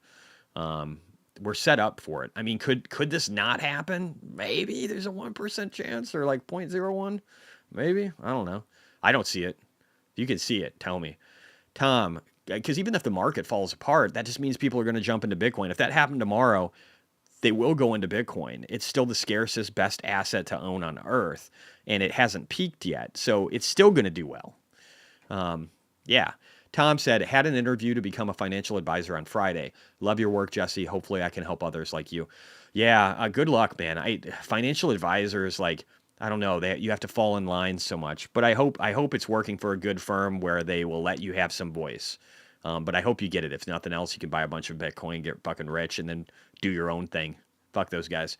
We're set up for it. I mean, could this not happen? Maybe there's a 1% chance or like 0.01. Maybe. I don't know. I don't see it. If you can see it, tell me. Tom, because even if the market falls apart, that just means people are going to jump into Bitcoin. If that happened tomorrow, they will go into Bitcoin. It's still the scarcest, best asset to own on Earth, and it hasn't peaked yet. So it's still going to do well. Yeah. Tom said, had an interview to become a financial advisor on Friday. Love your work, Jesse. Hopefully I can help others like you. Yeah, good luck, man. Financial advisors, like, I don't know, you have to fall in line so much. But I hope it's working for a good firm where they will let you have some voice. But I hope you get it. If nothing else, you can buy a bunch of Bitcoin, get fucking rich, and then do your own thing. Fuck those guys.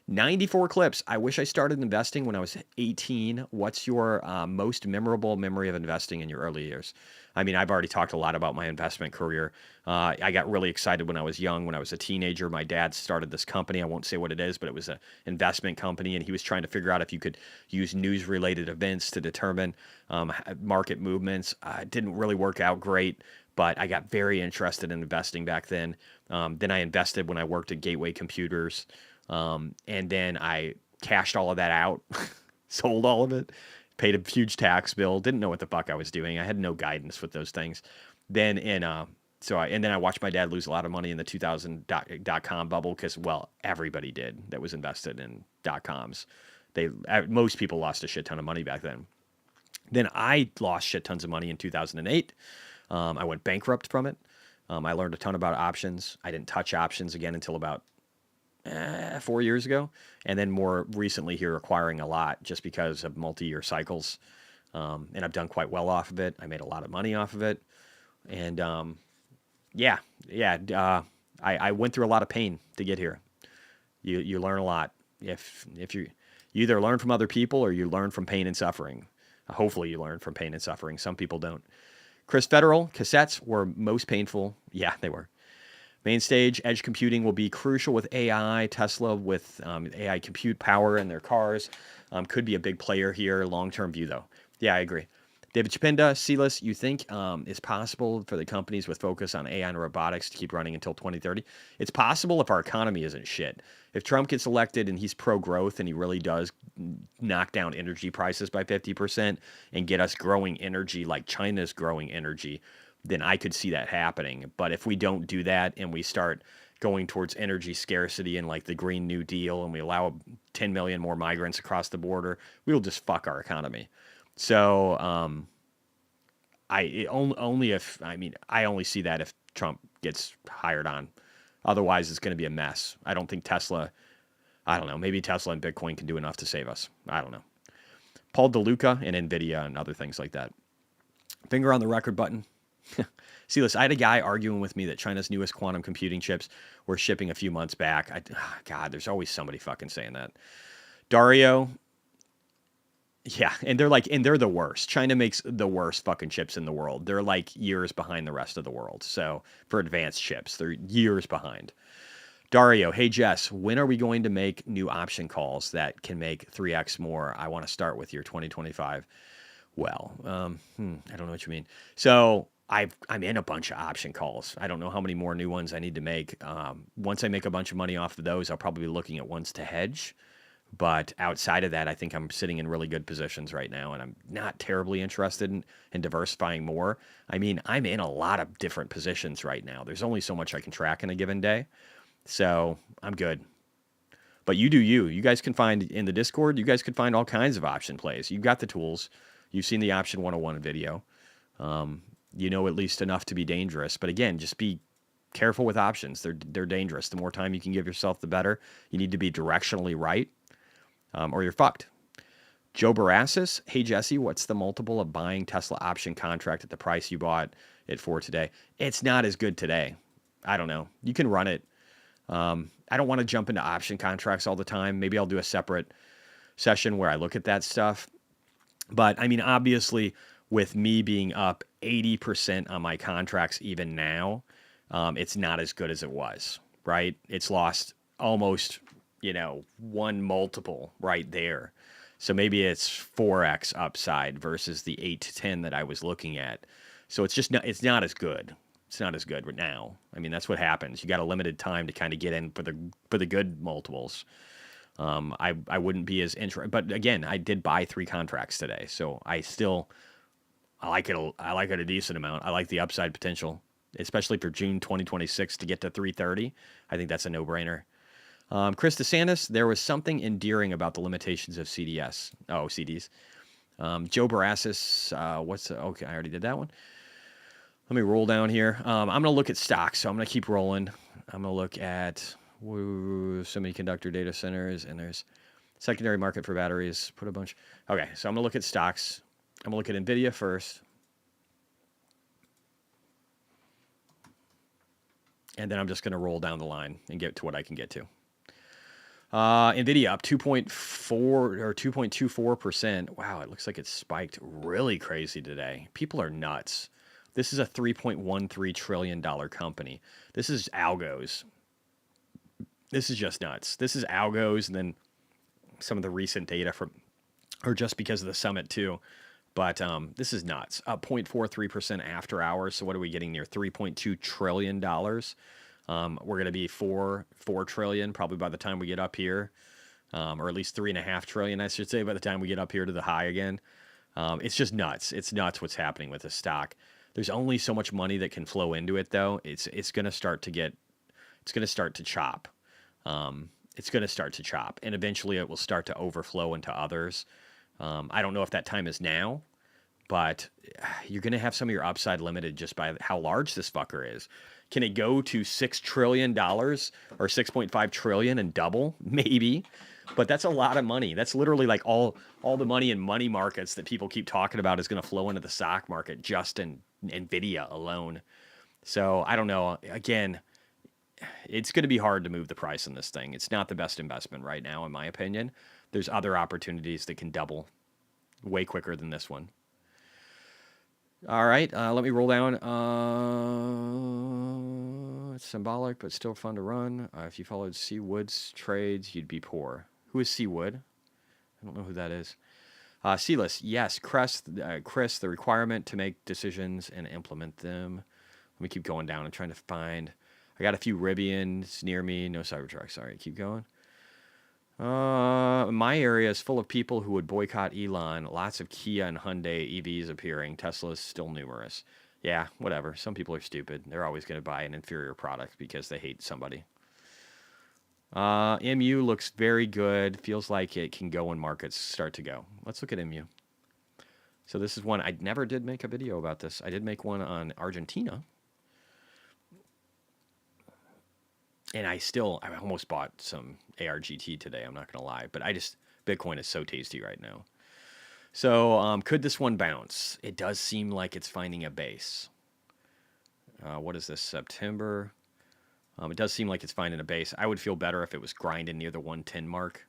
94 clips. I wish I started investing when I was 18. What's your most memorable memory of investing in your early years? I mean, I've already talked a lot about my investment career. I got really excited when I was young. When I was a teenager, my dad started this company. I won't say what it is, but it was an investment company, and he was trying to figure out if you could use news-related events to determine market movements. It didn't really work out great, but I got very interested in investing back then. Then I invested when I worked at Gateway Computers. And then I cashed all of that out, sold all of it, paid a huge tax bill, didn't know what the fuck I was doing. I had no guidance with those things. Then then I watched my dad lose a lot of money in the 2000 dot-com bubble because, well, everybody did that was invested in dot-coms. Most people lost a shit ton of money back then. Then I lost shit tons of money in 2008. I went bankrupt from it. I learned a ton about options. I didn't touch options again until about 4 years ago, and then more recently here acquiring a lot just because of multi-year cycles, and I've done quite well off of it. I made a lot of money off of it, and I went through a lot of pain to get here. You learn a lot if you either learn from other people or you learn from pain and suffering. Hopefully you learn from pain and suffering. Some people don't. Chris Federal, cassettes were most painful. Yeah, they were. Main stage, edge computing will be crucial with AI. Tesla with AI compute power in their cars could be a big player here. Long-term view, though. Yeah, I agree. David Chapinda, Silas, you think it's possible for the companies with focus on AI and robotics to keep running until 2030? It's possible if our economy isn't shit. If Trump gets elected and he's pro-growth and he really does knock down energy prices by 50% and get us growing energy like China's growing energy, then I could see that happening. But if we don't do that and we start going towards energy scarcity and like the Green New Deal and we allow 10 million more migrants across the border, we will just fuck our economy. So I only see that if Trump gets hired on. Otherwise, it's going to be a mess. I don't think Tesla, I don't know, maybe Tesla and Bitcoin can do enough to save us. I don't know. Paul DeLuca and NVIDIA and other things like that. Finger on the record button. See, listen, I had a guy arguing with me that China's newest quantum computing chips were shipping a few months back. God, there's always somebody fucking saying that. Dario, yeah, and they're the worst. China makes the worst fucking chips in the world. They're like years behind the rest of the world. So for advanced chips, they're years behind. Dario, hey Jess, when are we going to make new option calls that can make 3x more? I want to start with your 2025. Well, I don't know what you mean. So I'm in a bunch of option calls. I don't know how many more new ones I need to make. Once I make a bunch of money off of those, I'll probably be looking at ones to hedge. But outside of that, I think I'm sitting in really good positions right now, and I'm not terribly interested in diversifying more. I mean, I'm in a lot of different positions right now. There's only so much I can track in a given day. So I'm good. But you do you. You guys can find in the Discord, you guys can find all kinds of option plays. You've got the tools. You've seen the Option 101 video. You know at least enough to be dangerous. But again, just be careful with options. They're dangerous. The more time you can give yourself, the better. You need to be directionally right, or you're fucked. Joe Barassus, hey Jesse, what's the multiple of buying Tesla option contract at the price you bought it for today? It's not as good today. I don't know. You can run it. I don't want to jump into option contracts all the time. Maybe I'll do a separate session where I look at that stuff. But I mean, obviously, with me being up 80% on my contracts even now, it's not as good as it was, right? It's lost almost, one multiple right there. So maybe it's 4x upside versus the 8 to 10 that I was looking at. So it's not as good. It's not as good right now. I mean, that's what happens. You got a limited time to kind of get in for the good multiples. I wouldn't be as interested, but again, I did buy 3 contracts today, so I like it. I like it a decent amount. I like the upside potential, especially for June 2026 to get to 330. I think that's a no-brainer. Chris DeSantis, there was something endearing about the limitations of CDS. Oh, CDs. Joe Barassus, okay, I already did that one. Let me roll down here. I'm going to look at stocks, so I'm going to keep rolling. I'm going to look at semiconductor data centers, and there's secondary market for batteries. Put a bunch. Okay, so I'm going to look at stocks. I'm going to look at NVIDIA first. And then I'm just going to roll down the line and get to what I can get to. NVIDIA up 2.4 or 2.24%. Wow, it looks like it spiked really crazy today. People are nuts. This is a $3.13 trillion company. This is algos. This is just nuts. This is algos, and then some of the recent data or just because of the summit too. But this is nuts. Up 0.43% after hours. So what are we getting near? $3.2 trillion. We're going to be $4 trillion probably by the time we get up here, or at least $3.5 trillion, I should say, by the time we get up here to the high again. It's just nuts. It's nuts what's happening with this stock. There's only so much money that can flow into it, though. It's going to start to chop. It's going to start to chop, and eventually it will start to overflow into others. I don't know if that time is now, but you're going to have some of your upside limited just by how large this fucker is. Can it go to $6 trillion or 6.5 trillion and double? Maybe. But that's a lot of money. That's literally like all the money in money markets that people keep talking about is going to flow into the stock market just in NVIDIA alone. So I don't know. Again, it's going to be hard to move the price in this thing. It's not the best investment right now, in my opinion. There's other opportunities that can double way quicker than this one. All right, let me roll down. It's symbolic, but still fun to run. If you followed C. Wood's trades, you'd be poor. Who is C. Wood? I don't know who that is. C-list, yes. Chris, the requirement to make decisions and implement them. Let me keep going down and trying to find. I got a few Rivians near me. No Cybertruck. Sorry, keep going. My area is full of people who would boycott Elon. Lots of Kia and Hyundai EVs appearing. Tesla's still numerous. Yeah, whatever. Some people are stupid. They're always going to buy an inferior product because they hate somebody. MU looks very good. Feels like it can go when markets start to go. Let's look at MU. So this is one. I never did make a video about this. I did make one on Argentina. And I almost bought some ARGT today. I'm not going to lie. But Bitcoin is so tasty right now. So could this one bounce? It does seem like it's finding a base. What is this, September? It does seem like it's finding a base. I would feel better if it was grinding near the 110 mark.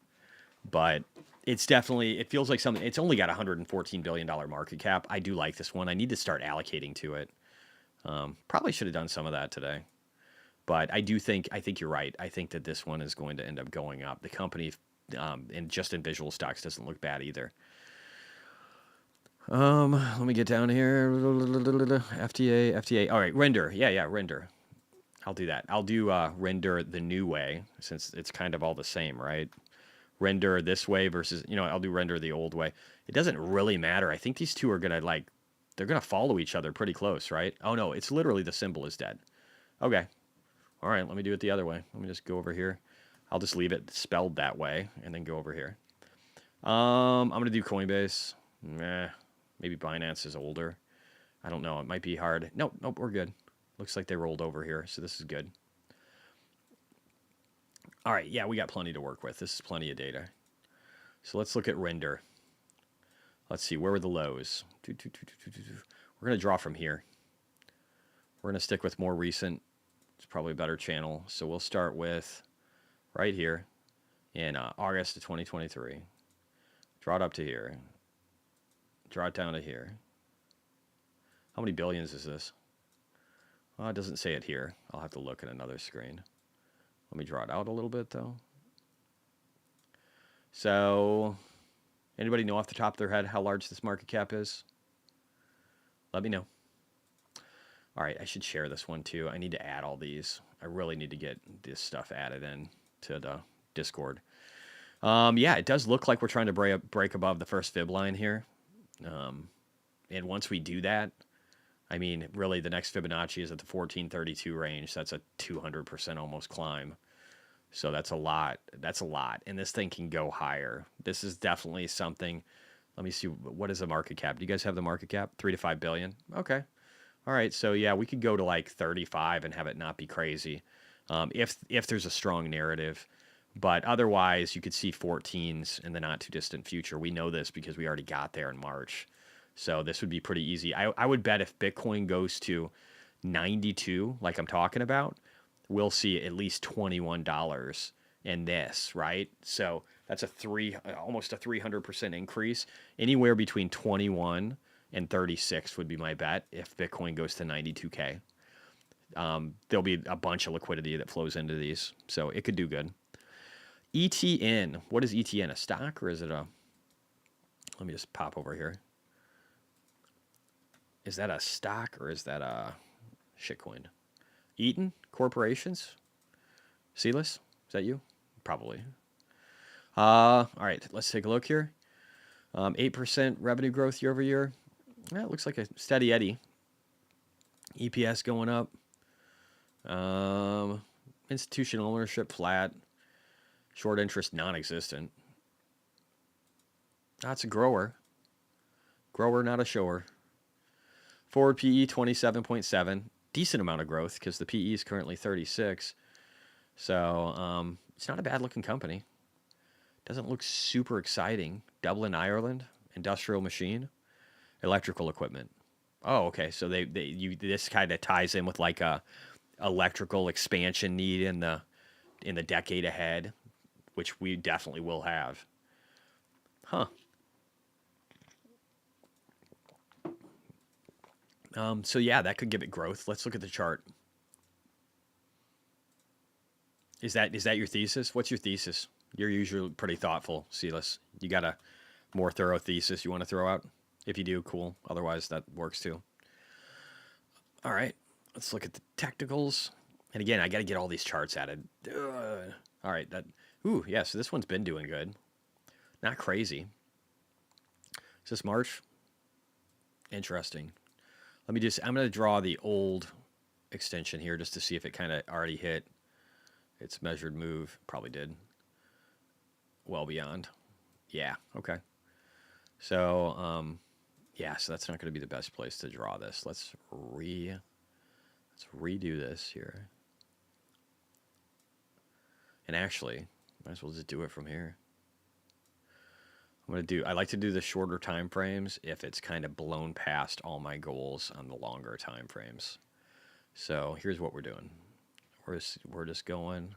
But it feels like something. It's only got a $114 billion market cap. I do like this one. I need to start allocating to it. Probably should have done some of that today. But I think you're right. I think that this one is going to end up going up. The company, and just in visual stocks, doesn't look bad either. Let me get down here. FTA. All right, render. Yeah, render. I'll do that. I'll do render the new way, since it's kind of all the same, right? Render this way versus, I'll do render the old way. It doesn't really matter. I think these two are gonna they're gonna follow each other pretty close, right? Oh no, it's literally the symbol is dead. Okay. All right, let me do it the other way. Let me just go over here. I'll just leave it spelled that way and then go over here. I'm gonna do Coinbase. Nah, maybe Binance is older. I don't know. It might be hard. Nope, we're good. Looks like they rolled over here, so this is good. All right, yeah, we got plenty to work with. This is plenty of data. So let's look at render. Let's see, where were the lows? We're going to draw from here. We're going to stick with more recent. It's probably a better channel. So we'll start with right here in August of 2023. Draw it up to here. Draw it down to here. How many billions is this? Well, it doesn't say it here. I'll have to look at another screen. Let me draw it out a little bit, though. So, anybody know off the top of their head how large this market cap is? Let me know. All right, I should share this one, too. I need to add all these. I really need to get this stuff added in to the Discord. Yeah, it does look like we're trying to break above the first fib line here. And once we do that, I mean, really, the next Fibonacci is at the 1432 range. That's a 200% almost climb. So that's a lot. That's a lot. And this thing can go higher. This is definitely something. Let me see. What is the market cap? Do you guys have the market cap? 3 to 5 billion? Okay. All right. So, yeah, we could go to like 35 and have it not be crazy if there's a strong narrative. But otherwise, you could see 14s in the not too distant future. We know this because we already got there in March. So this would be pretty easy. I would bet if Bitcoin goes to 92, like I'm talking about, we'll see at least $21 in this, right? So that's almost a 300% increase. Anywhere between 21 and 36 would be my bet if Bitcoin goes to 92K. There'll be a bunch of liquidity that flows into these, so it could do good. ETN. What is ETN? A stock or is it a... Let me just pop over here. Is that a stock or is that a shitcoin? Eaton Corporations? Sealess? Is that you? Probably. All right, let's take a look here. 8% revenue growth year over year. That looks like a steady Eddie. EPS going up. Institutional ownership flat. Short interest non-existent. That's a grower. Grower, not a shower. Forward PE 27.7. Decent amount of growth because the PE is currently 36. So it's not a bad looking company. Doesn't look super exciting. Dublin, Ireland, industrial machine, electrical equipment. Oh, okay. So this kind of ties in with like a electrical expansion need in the decade ahead, which we definitely will have. Huh. So yeah, that could give it growth. Let's look at the chart. Is that your thesis? What's your thesis? You're usually pretty thoughtful, Silas. You got a more thorough thesis you want to throw out? If you do, cool. Otherwise, that works too. All right, let's look at the technicals. And again, I got to get all these charts added. All right, yeah, so this one's been doing good. Not crazy. Is this March? Interesting. I'm going to draw the old extension here just to see if it kind of already hit its measured move. Probably did. Well beyond. Yeah, okay. So, yeah, so that's not going to be the best place to draw this. Let's redo this here. And actually, might as well just do it from here. I like to do the shorter time frames if it's kind of blown past all my goals on the longer time frames. So here's what we're doing. We're just going,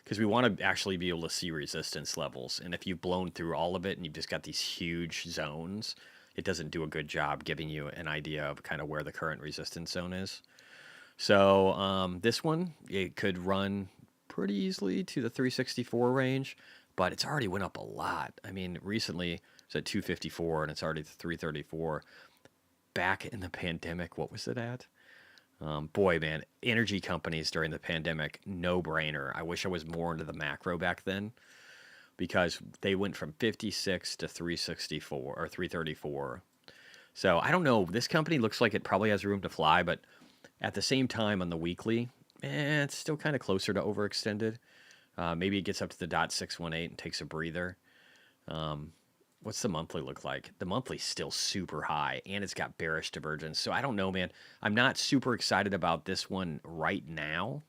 because we want to actually be able to see resistance levels. And if you've blown through all of it and you've just got these huge zones, it doesn't do a good job giving you an idea of kind of where the current resistance zone is. So this one, it could run pretty easily to the 364 range, but it's already went up a lot. I mean, recently it's at 254 and it's already 334. Back in the pandemic, what was it at? Boy, man, energy companies during the pandemic, no brainer. I wish I was more into the macro back then because they went from 56 to 364 or 334. So I don't know. This company looks like it probably has room to fly, but at the same time on the weekly, it's still kind of closer to overextended. Maybe it gets up to the .618 and takes a breather. What's the monthly look like? The monthly's still super high, and it's got bearish divergence. So I don't know, man. I'm not super excited about this one right now,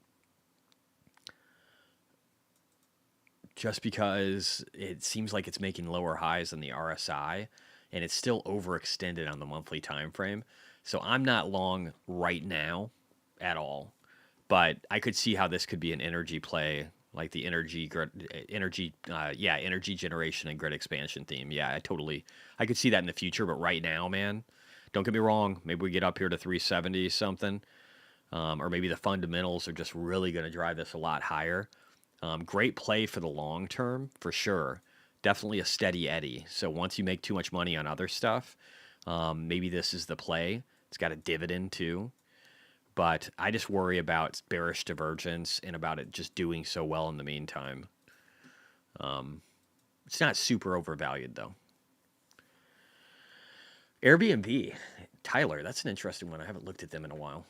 just because it seems like it's making lower highs than the RSI, and it's still overextended on the monthly time frame. So I'm not long right now at all, but I could see how this could be an energy play, like the energy generation and grid expansion theme. Yeah, I could see that in the future. But right now, man, don't get me wrong. Maybe we get up here to 370 something, or maybe the fundamentals are just really going to drive this a lot higher. Great play for the long term, for sure. Definitely a steady eddy. So once you make too much money on other stuff, maybe this is the play. It's got a dividend too. But I just worry about bearish divergence and about it just doing so well in the meantime. It's not super overvalued though. Airbnb, Tyler, that's an interesting one. I haven't looked at them in a while.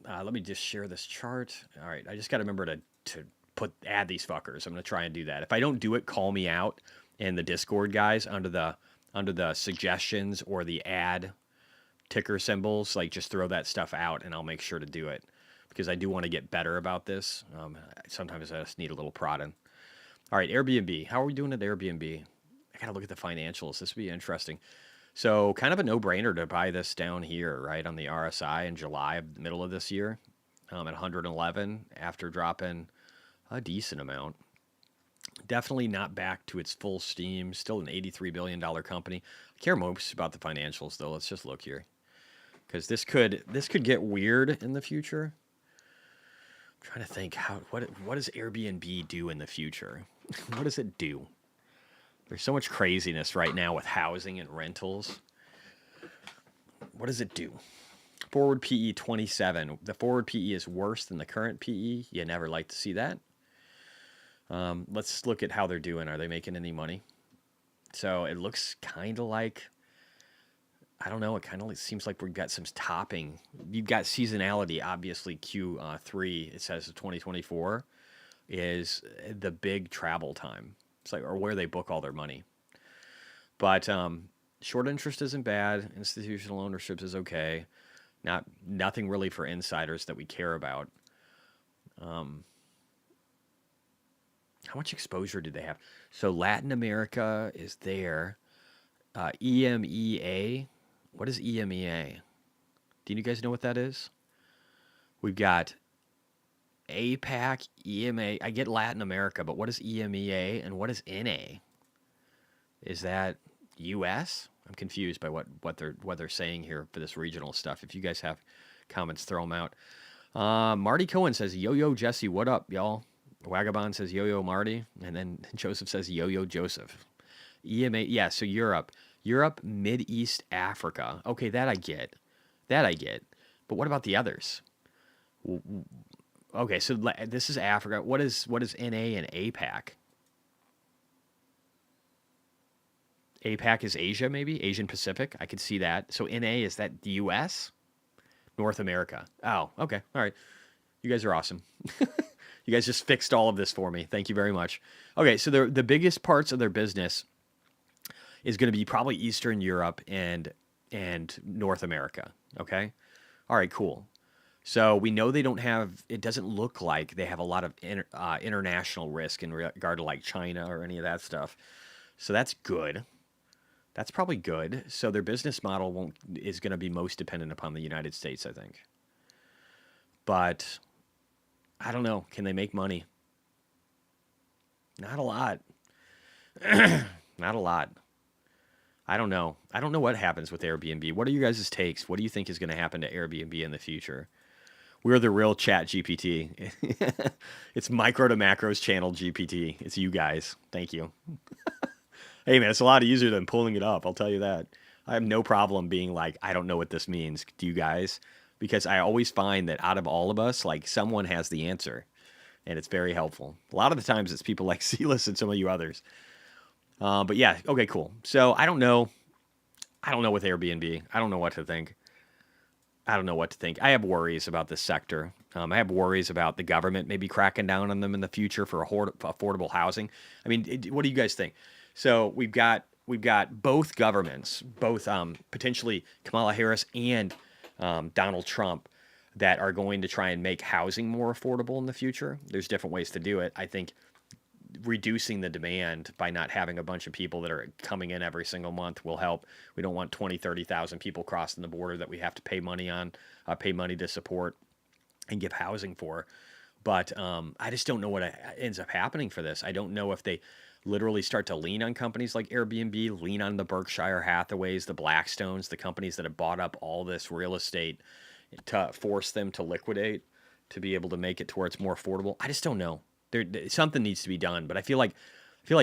Let me just share this chart. All right, I just got to remember to add these fuckers. I'm going to try and do that. If I don't do it, call me out in the Discord, guys, under the suggestions or the add ticker symbols. Like, just throw that stuff out, and I'll make sure to do it because I do want to get better about this. Sometimes I just need a little prodding. All right, Airbnb. How are we doing at Airbnb? I got to look at the financials. This would be interesting. So kind of a no-brainer to buy this down here, right, on the RSI in July, middle of this year, at 111 after dropping a decent amount. Definitely not back to its full steam. Still an $83 billion company. I care most about the financials, though. Let's just look here, because this could get weird in the future. I'm trying to think what does Airbnb do in the future? What does it do? There's so much craziness right now with housing and rentals. What does it do? Forward PE 27. The forward PE is worse than the current PE. You never like to see that. Let's look at how they're doing. Are they making any money? So it looks kind of like, I don't know, it kind of seems like we've got some topping. You've got seasonality, obviously. Q3, it says 2024, is the big travel time. It's like, or where they book all their money. But short interest isn't bad. Institutional ownership is okay. Nothing really for insiders that we care about. How much exposure do they have? So Latin America is there. EMEA. What is EMEA? Do you guys know what that is? We've got APAC, EMA. I get Latin America, but what is EMEA and what is NA? Is that US? I'm confused by what they're saying here for this regional stuff. If you guys have comments, throw them out. Marty Cohen says, "Yo Jesse, what up, y'all?" Wagabond says, "Yo Marty," and then Joseph says, "Yo Joseph." EMA, yeah. So Europe, Mid East, Africa. Okay, that I get. But what about the others? Okay, so this is Africa. What is NA and APAC? APAC is Asia, maybe? Asian Pacific? I could see that. So NA, is that the US? North America. Oh, okay. All right. You guys are awesome. You guys just fixed all of this for me. Thank you very much. Okay, so the biggest parts of their business is going to be probably Eastern Europe and North America. Okay? All right, cool. So we know they don't have, it doesn't look like they have a lot of international risk in regard to like China or any of that stuff. So that's good. That's probably good. So their business model is going to be most dependent upon the United States, I think. But I don't know. Can they make money? Not a lot. Not a lot. I don't know. I don't know what happens with Airbnb. What are you guys' takes? What do you think is going to happen to Airbnb in the future? We're the real chat GPT. It's micro to macros channel GPT. It's you guys. Thank you. Hey, man, it's a lot easier than pulling it up. I'll tell you that. I have no problem being like, I don't know what this means. Do you guys? Because I always find that out of all of us, like someone has the answer, and it's very helpful. A lot of the times it's people like Silas and some of you others. But yeah, okay, cool. So I don't know. I don't know with Airbnb. I don't know what to think. I don't know what to think. I have worries about this sector. I have worries about the government maybe cracking down on them in the future for affordable housing. I mean, what do you guys think? So we've got both governments, both potentially Kamala Harris and Donald Trump, that are going to try and make housing more affordable in the future. There's different ways to do it. I think reducing the demand by not having a bunch of people that are coming in every single month will help. We don't want 20, 30,000 people crossing the border that we have to pay money to support and give housing for. But I just don't know what ends up happening for this. I don't know if they literally start to lean on companies like Airbnb, lean on the Berkshire Hathaways, the Blackstones, the companies that have bought up all this real estate to force them to liquidate to be able to make it to where it's more affordable. I just don't know. Something needs to be done, but I feel like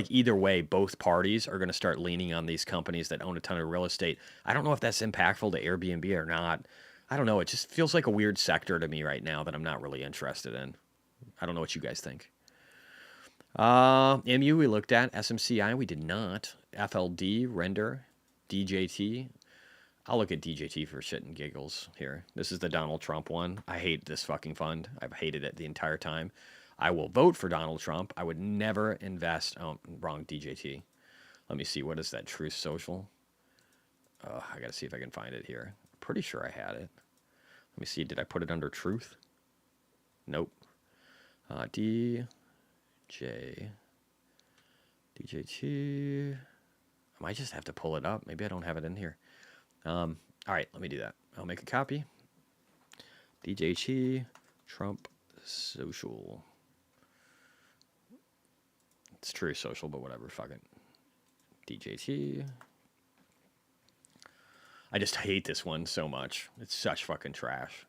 either way, both parties are going to start leaning on these companies that own a ton of real estate. I don't know if that's impactful to Airbnb or not. I don't know. It just feels like a weird sector to me right now that I'm not really interested in. I don't know what you guys think. MU we looked at. SMCI we did not. FLD, Render, DJT. I'll look at DJT for shit and giggles here. This is the Donald Trump one. I hate this fucking fund. I've hated it the entire time. I will vote for Donald Trump. I would never invest. Oh, wrong DJT. Let me see. What is that? Truth Social? I got to see if I can find it here. Pretty sure I had it. Let me see. Did I put it under Truth? Nope. DJT. I might just have to pull it up. Maybe I don't have it in here. All right, let me do that. I'll make a copy. DJT, Trump Social. It's True Social, but whatever. Fuck it. DJT. I just hate this one so much. It's such fucking trash.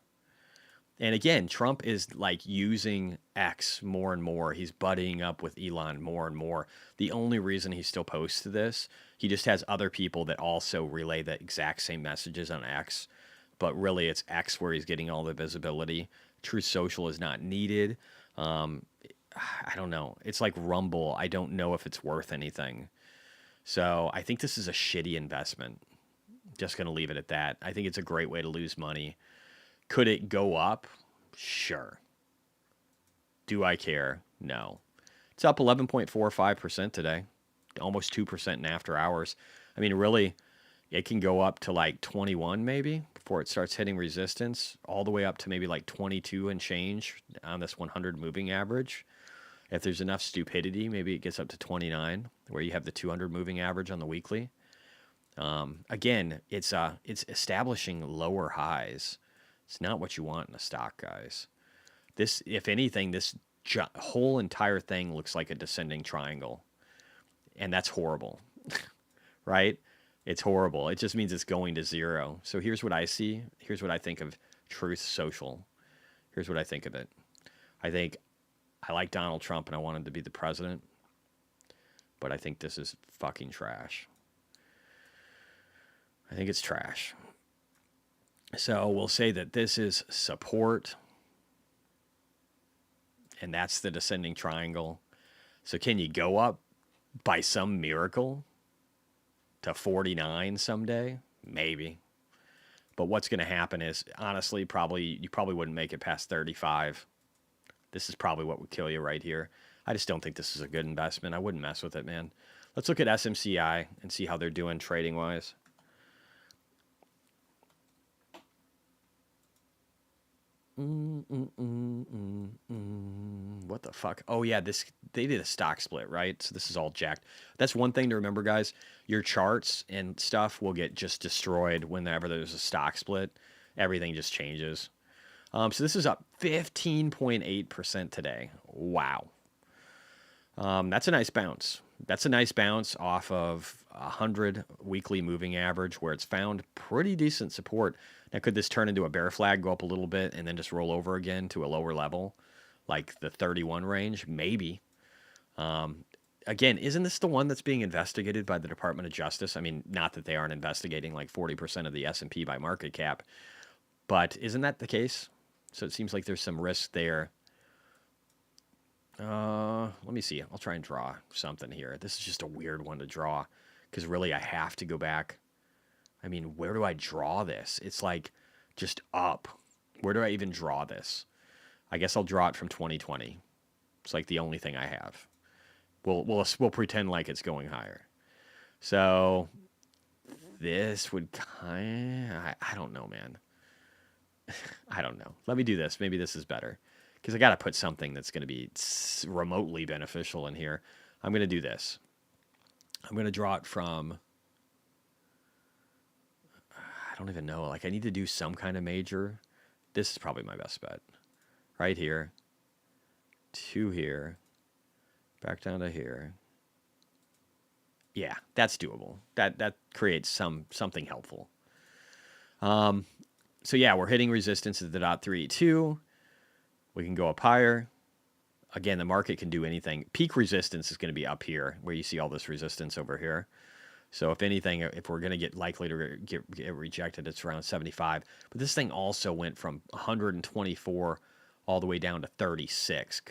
And again, Trump is like using X more and more. He's buddying up with Elon more and more. The only reason he still posts to this, he just has other people that also relay the exact same messages on X. But really, it's X where he's getting all the visibility. True Social is not needed. I don't know. It's like Rumble. I don't know if it's worth anything. So I think this is a shitty investment. Just going to leave it at that. I think it's a great way to lose money. Could it go up? Sure. Do I care? No. It's up 11.45% today. Almost 2% in after hours. I mean, really, it can go up to like 21 maybe before it starts hitting resistance, all the way up to maybe like 22 and change on this 100 moving average. If there's enough stupidity, maybe it gets up to 29, where you have the 200 moving average on the weekly. Again, it's establishing lower highs. It's not what you want in a stock, guys. This, if anything, this whole entire thing looks like a descending triangle, and that's horrible, right? It's horrible. It just means it's going to zero. So here's what I see. Here's what I think of Truth Social. Here's what I think of it. I like Donald Trump and I want him to be the president, but I think this is fucking trash. I think it's trash. So we'll say that this is support, and that's the descending triangle. So can you go up by some miracle to 49 someday? Maybe. But what's going to happen is, honestly, you probably wouldn't make it past 35. This is probably what would kill you right here. I just don't think this is a good investment. I wouldn't mess with it, man. Let's look at SMCI and see how they're doing trading-wise. What the fuck? Oh yeah, they did a stock split, right? So this is all jacked. That's one thing to remember, guys. Your charts and stuff will get just destroyed whenever there's a stock split. Everything just changes. So this is up 15.8% today. Wow. That's a nice bounce. That's a nice bounce off of 100 weekly moving average where it's found pretty decent support. Now, could this turn into a bear flag, go up a little bit, and then just roll over again to a lower level, like the 31 range? Maybe. Again, isn't this the one that's being investigated by the Department of Justice? I mean, not that they aren't investigating like 40% of the S&P by market cap, but isn't that the case? So it seems like there's some risk there. Let me see. I'll try and draw something here. This is just a weird one to draw because really I have to go back. I mean, where do I draw this? It's like just up. Where do I even draw this? I guess I'll draw it from 2020. It's like the only thing I have. We'll pretend like it's going higher. So this would I don't know, man. I don't know. Let me do this. Maybe this is better because I got to put something that's going to be remotely beneficial in here. I'm going to do this. I'm going to draw it from, I don't even know. Like I need to do some kind of major. This is probably my best bet. Right here. To here. Back down to here. Yeah, that's doable. That creates something helpful. So yeah, we're hitting resistance at the .382. We can go up higher. Again, the market can do anything. Peak resistance is going to be up here, where you see all this resistance over here. So if anything, if we're going to get likely to get rejected, it's around 75. But this thing also went from 124 all the way down to 36.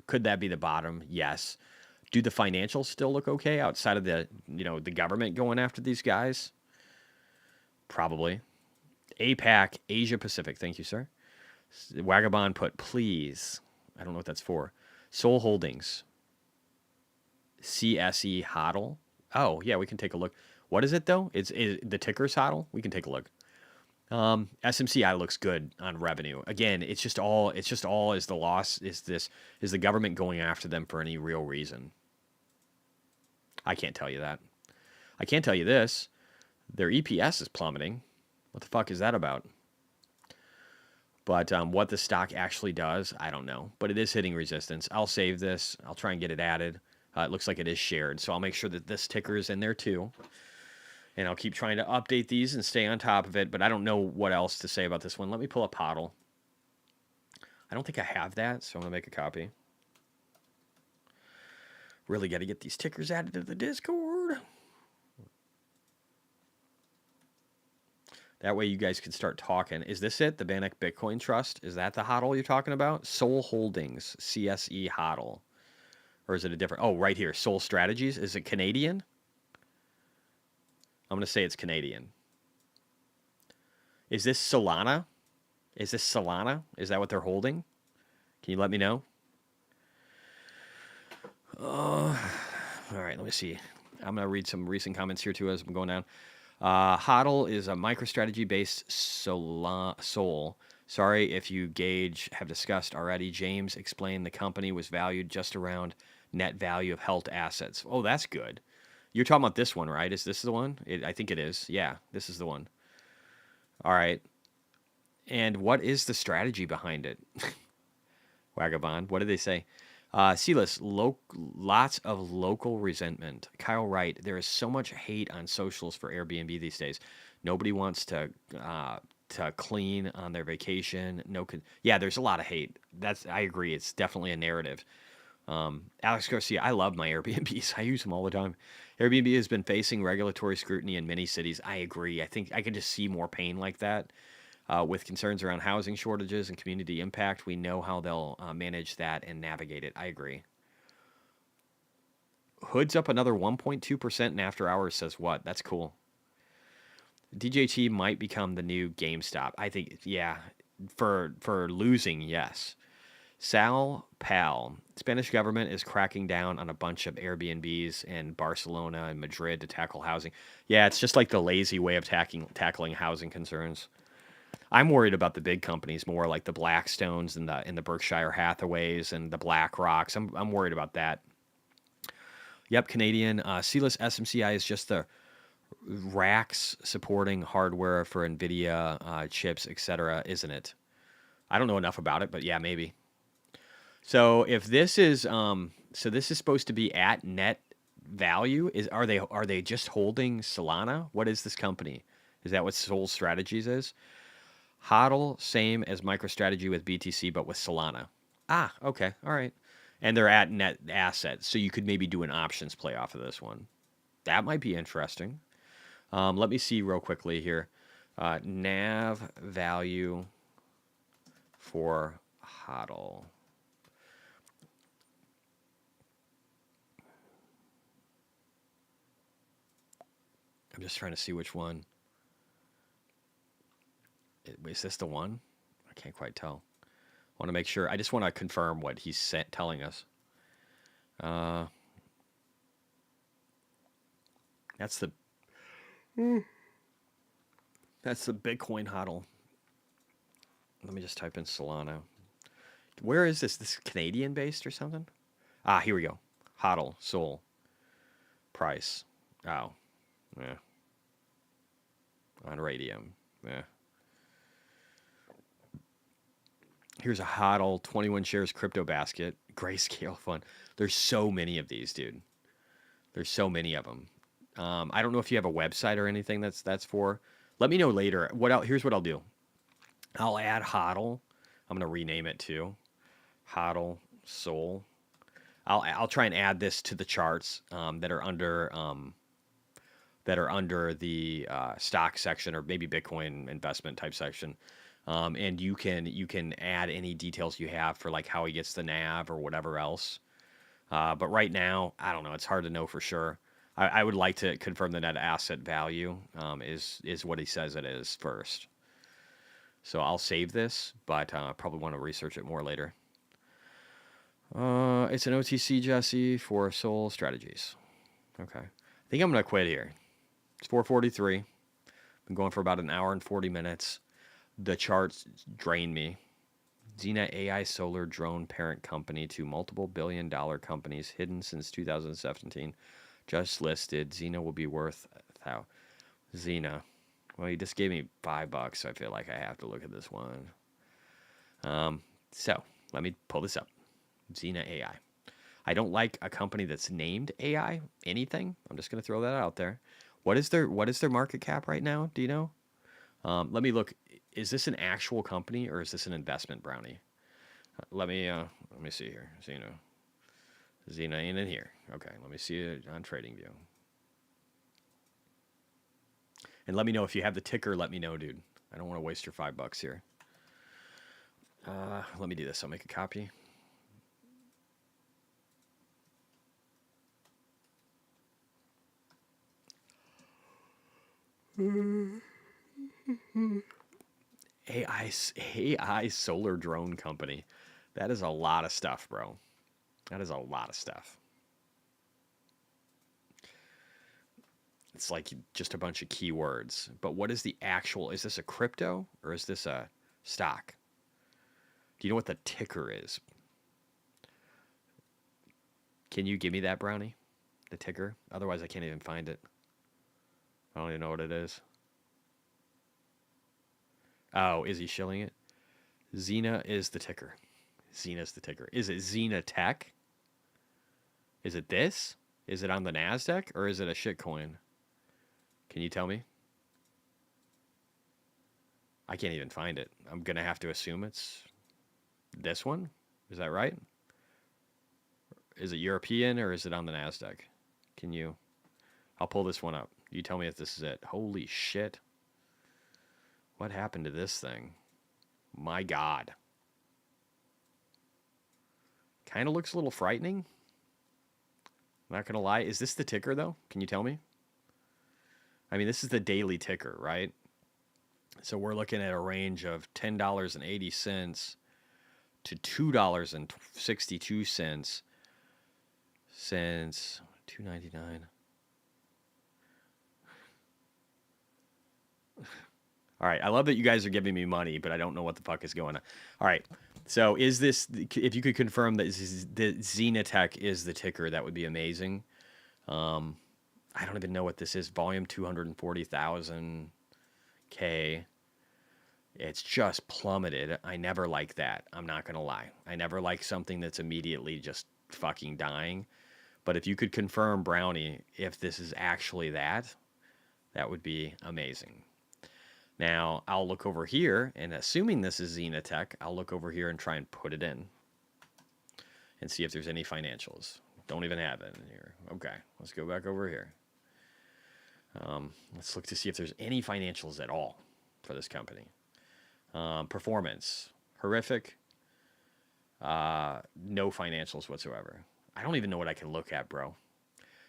Could that be the bottom? Yes. Do the financials still look okay outside of the government going after these guys? Probably. APAC, Asia Pacific. Thank you, sir. Wagabond put, please. I don't know what that's for. Soul Holdings. CSE HODL. Oh, yeah, we can take a look. What is it, though? Is the ticker's HODL? We can take a look. SMCI looks good on revenue. Again, it's just all is the loss, is the government going after them for any real reason? I can't tell you that. I can't tell you this. Their EPS is plummeting. What the fuck is that about? But what the stock actually does, I don't know. But it is hitting resistance. I'll save this. I'll try and get it added. It looks like it is shared. So I'll make sure that this ticker is in there too. And I'll keep trying to update these and stay on top of it. But I don't know what else to say about this one. Let me pull up HODL. I don't think I have that, so I'm going to make a copy. Really got to get these tickers added to the Discord. That way you guys can start talking. Is this it? The Bannock Bitcoin Trust? Is that the HODL you're talking about? Soul Holdings, CSE HODL. Or is it a different? Oh, right here. Soul Strategies. Is it Canadian? I'm going to say it's Canadian. Is this Solana? Is this Solana? Is that what they're holding? Can you let me know? All right, let me see. I'm going to read some recent comments here too as I'm going down. HODL is a MicroStrategy-based SOL. Sorry if you have discussed already. James explained the company was valued just around net value of held assets. Oh, that's good. You're talking about this one, right? Is this the one? I think it is. Yeah, this is the one. All right. And what is the strategy behind it? Wagabond, what did they say? Silas, lots of local resentment. Kyle Wright, there is so much hate on socials for Airbnb these days. Nobody wants to clean on their vacation. Yeah, there's a lot of hate. I agree. It's definitely a narrative. Alex Garcia, I love my Airbnbs. I use them all the time. Airbnb has been facing regulatory scrutiny in many cities. I agree. I think I can just see more pain like that. With concerns around housing shortages and community impact, we know how they'll manage that and navigate it. I agree. Hood's up another 1.2% in after hours says what? That's cool. DJT might become the new GameStop. I think, yeah, for losing, yes. Sal Pal, Spanish government is cracking down on a bunch of Airbnbs in Barcelona and Madrid to tackle housing. Yeah, it's just like the lazy way of tackling housing concerns. I'm worried about the big companies more, like the Blackstones and the Berkshire Hathaways and the BlackRocks. I'm worried about that. Yep, Canadian. Silas SMCI is just the racks supporting hardware for NVIDIA chips, etc., isn't it? I don't know enough about it, but yeah, maybe. So if this is this is supposed to be at net Value is are they just holding Solana? What is this company? Is that what Sol Strategies is? HODL, same as MicroStrategy with BTC, but with Solana. Ah, okay, all right. And they're at net assets, so you could maybe do an options play off of this one. That might be interesting. Let me see real quickly here. NAV value for HODL. I'm just trying to see which one. Is this the one? I can't quite tell. I want to make sure. I just want to confirm what he's telling us. That's the Bitcoin HODL. Let me just type in Solana. Where is this? This Canadian based or something? Ah, here we go. HODL, Sol. Price. Oh. Yeah. On Radium. Yeah. Here's a HODL 21 shares crypto basket. Grayscale fund. There's so many of these, dude. There's so many of them. I don't know if you have a website or anything that's for. Let me know later. Here's what I'll do. I'll add HODL. I'm gonna rename it too. HODL Sol. I'll try and add this to the charts that are under the stock section or maybe Bitcoin investment type section. And you can add any details you have for like how he gets the NAV or whatever else. But right now, I don't know. It's hard to know for sure. I would like to confirm the net asset value is what he says it is first. So I'll save this, but probably want to research it more later. It's an OTC, Jesse, for Sol Strategies. Okay. I think I'm going to quit here. It's 4:43. Been going for about an hour and 40 minutes. The charts drain me. Xena AI solar drone parent company to multiple billion-dollar companies hidden since 2017. Just listed. Xena will be worth how? Xena. Well, you just gave me $5, so I feel like I have to look at this one. So let me pull this up. Xena AI. I don't like a company that's named AI anything. I'm just gonna throw that out there. What is their market cap right now? Do you know? Let me look. Is this an actual company or is this an investment, Brownie? Let me see here. Xena ain't in here. Okay, let me see it on TradingView. And let me know if you have the ticker. Let me know, dude. I don't want to waste your $5 here. Let me do this. I'll make a copy. AI solar drone company. That is a lot of stuff, bro. That is a lot of stuff. It's like just a bunch of keywords. But what is the actual? Is this a crypto or is this a stock? Do you know what the ticker is? Can you give me that, Brownie? The ticker? Otherwise, I can't even find it. I don't even know what it is. Oh, is he shilling it? Xena is the ticker. Xena's the ticker. Is it Xena Tech? Is it this? Is it on the NASDAQ or is it a shitcoin? Can you tell me? I can't even find it. I'm going to have to assume it's this one. Is that right? Is it European or is it on the NASDAQ? Can you? I'll pull this one up. You tell me if this is it. Holy shit. What happened to this thing? My God. Kind of looks a little frightening. Not going to lie. Is this the ticker, though? Can you tell me? I mean, this is the daily ticker, right? So we're looking at a range of $10.80 to $2.62 since $2.99. All right, I love that you guys are giving me money, but I don't know what the fuck is going on. All right, so is this, if you could confirm that Xenatech is the ticker, that would be amazing. I don't even know what this is. Volume 240,000 K. It's just plummeted. I never like that. I'm not going to lie. I never like something that's immediately just fucking dying. But if you could confirm, Brownie, if this is actually that, that would be amazing. Now, I'll look over here, and assuming this is Xenatech, I'll look over here and try and put it in and see if there's any financials. Don't even have it in here. Okay, let's go back over here. Let's look to see if there's any financials at all for this company. Performance, horrific. No financials whatsoever. I don't even know what I can look at, bro.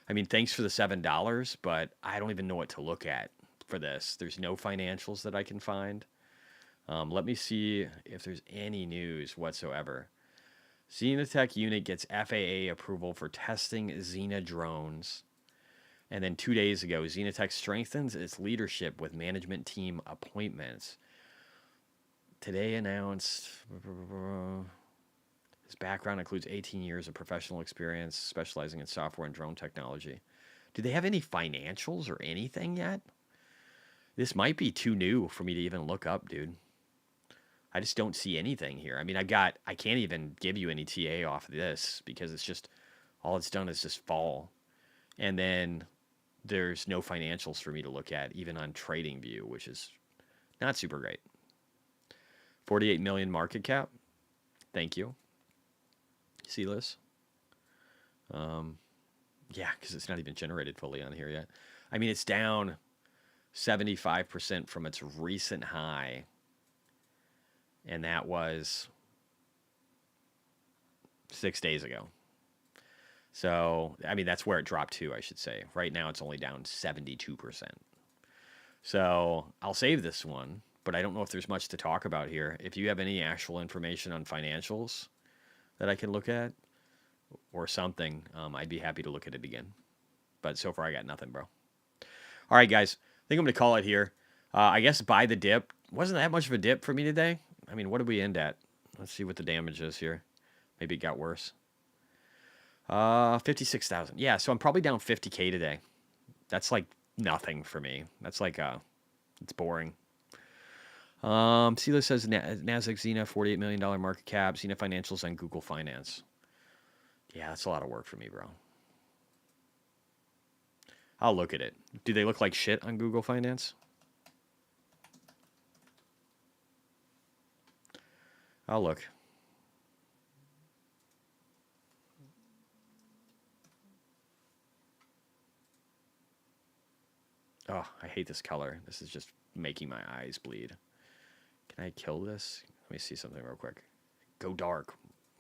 I mean, thanks for the $7, but I don't even know what to look at for this. There's no financials that I can find. Let me see if there's any news whatsoever. Xenatech unit gets FAA approval for testing Xena drones. And then 2 days ago, Xenatech strengthens its leadership with management team appointments. Today announced his background includes 18 years of professional experience specializing in software and drone technology. Do they have any financials or anything yet? This might be too new for me to even look up, dude. I just don't see anything here. I mean, I can't even give you any TA off of this because it's just, all it's done is just fall. And then there's no financials for me to look at, even on TradingView, which is not super great. 48 million market cap. Thank you. See this? Yeah, because it's not even generated fully on here yet. I mean, it's down 75% from its recent high. And that was 6 days ago. So, I mean, that's where it dropped to, I should say. Right now, it's only down 72%. So, I'll save this one, but I don't know if there's much to talk about here. If you have any actual information on financials that I can look at or something, I'd be happy to look at it again. But so far, I got nothing, bro. All right, guys. I think I'm going to call it here. I guess buy the dip. Wasn't that much of a dip for me today? I mean, what did we end at? Let's see what the damage is here. Maybe it got worse. 56,000. Yeah, so I'm probably down 50K today. That's like nothing for me. That's like, it's boring. Sela says Nasdaq Xena, $48 million market cap. Xena financials on Google Finance. Yeah, that's a lot of work for me, bro. I'll look at it. Do they look like shit on Google Finance? I'll look. Oh, I hate this color. This is just making my eyes bleed. Can I kill this? Let me see something real quick. Go dark,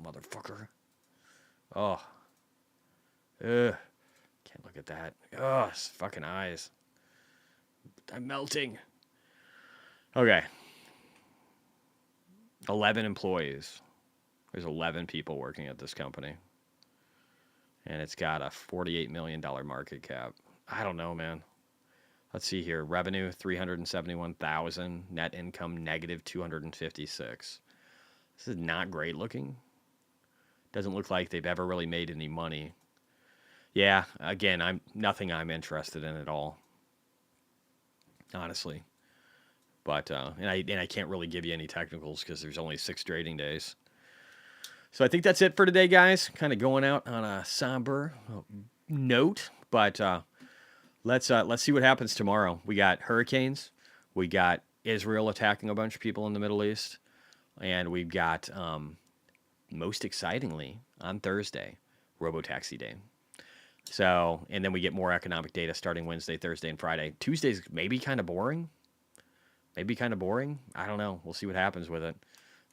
motherfucker. Oh. Ugh. Can't look at that. Oh, it's fucking eyes. I'm melting. Okay. 11 employees. There's 11 people working at this company. And it's got a $48 million market cap. I don't know, man. Let's see here. Revenue, 371,000. Net income, negative 256. This is not great looking. Doesn't look like they've ever really made any money. Yeah, again, nothing I'm interested in at all. Honestly. But and I can't really give you any technicals because there's only 6 trading days. So I think that's it for today, guys. Kind of going out on a somber note, but let's see what happens tomorrow. We got hurricanes, we got Israel attacking a bunch of people in the Middle East, and we've got most excitingly on Thursday, Robotaxi Day. So, and then we get more economic data starting Wednesday, Thursday, and Friday. Tuesday's maybe kind of boring. I don't know. We'll see what happens with it.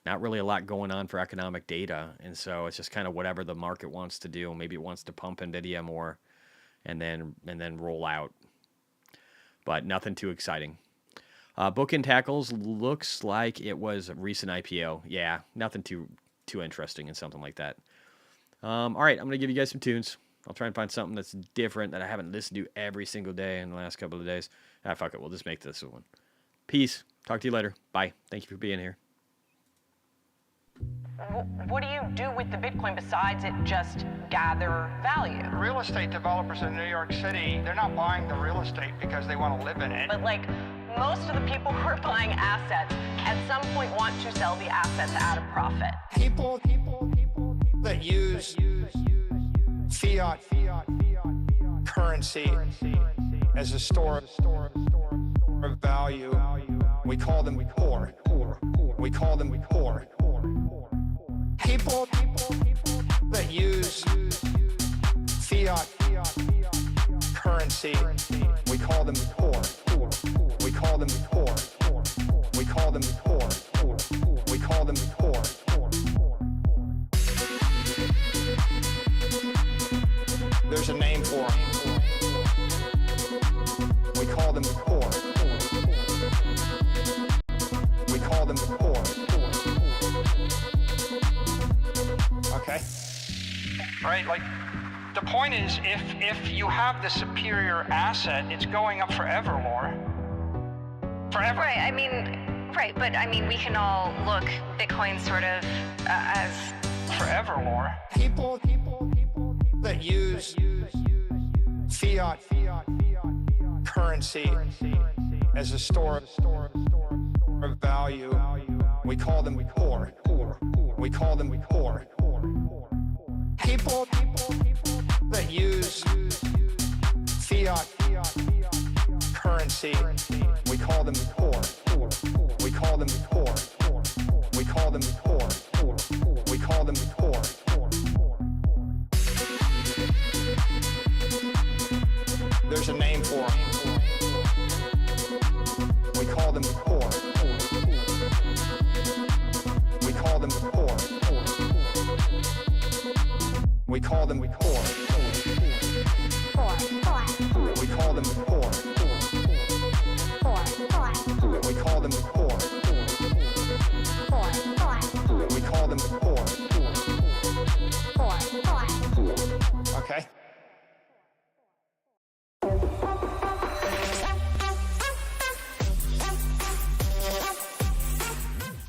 Not really a lot going on for economic data. And so it's just kind of whatever the market wants to do. Maybe it wants to pump NVIDIA more and then roll out. But nothing too exciting. Book and Tackles looks like it was a recent IPO. Yeah, nothing too interesting in something like that. All right, I'm going to give you guys some tunes. I'll try and find something that's different that I haven't listened to every single day in the last couple of days. Fuck it. We'll just make this one. Peace. Talk to you later. Bye. Thank you for being here. What do you do with the Bitcoin besides it just gather value? Real estate developers in New York City, they're not buying the real estate because they want to live in it. But like most of the people who are buying assets at some point want to sell the assets at a profit. People that use fiat currency as a store of value. We call them poor. We call them poor. People that use fiat currency, we call them poor. We call them poor. We call them poor. We call them poor. There's a name for them. We call them poor. We call them poor. Okay? Right, like, the point is, if you have the superior asset, it's going up forever, Laura. Forever. Right, I mean, right, but I mean, we can all look Bitcoin sort of as... Forever, Laura. People that use fiat currency as a store of value, we call them poor. We call them poor. People that use fiat currency, we call them poor. We call them poor. We call them poor. We call them poor. There's a name for them. We call them poor. We call them poor. We call them poor. We call them poor. We call them poor. We call them poor. Okay?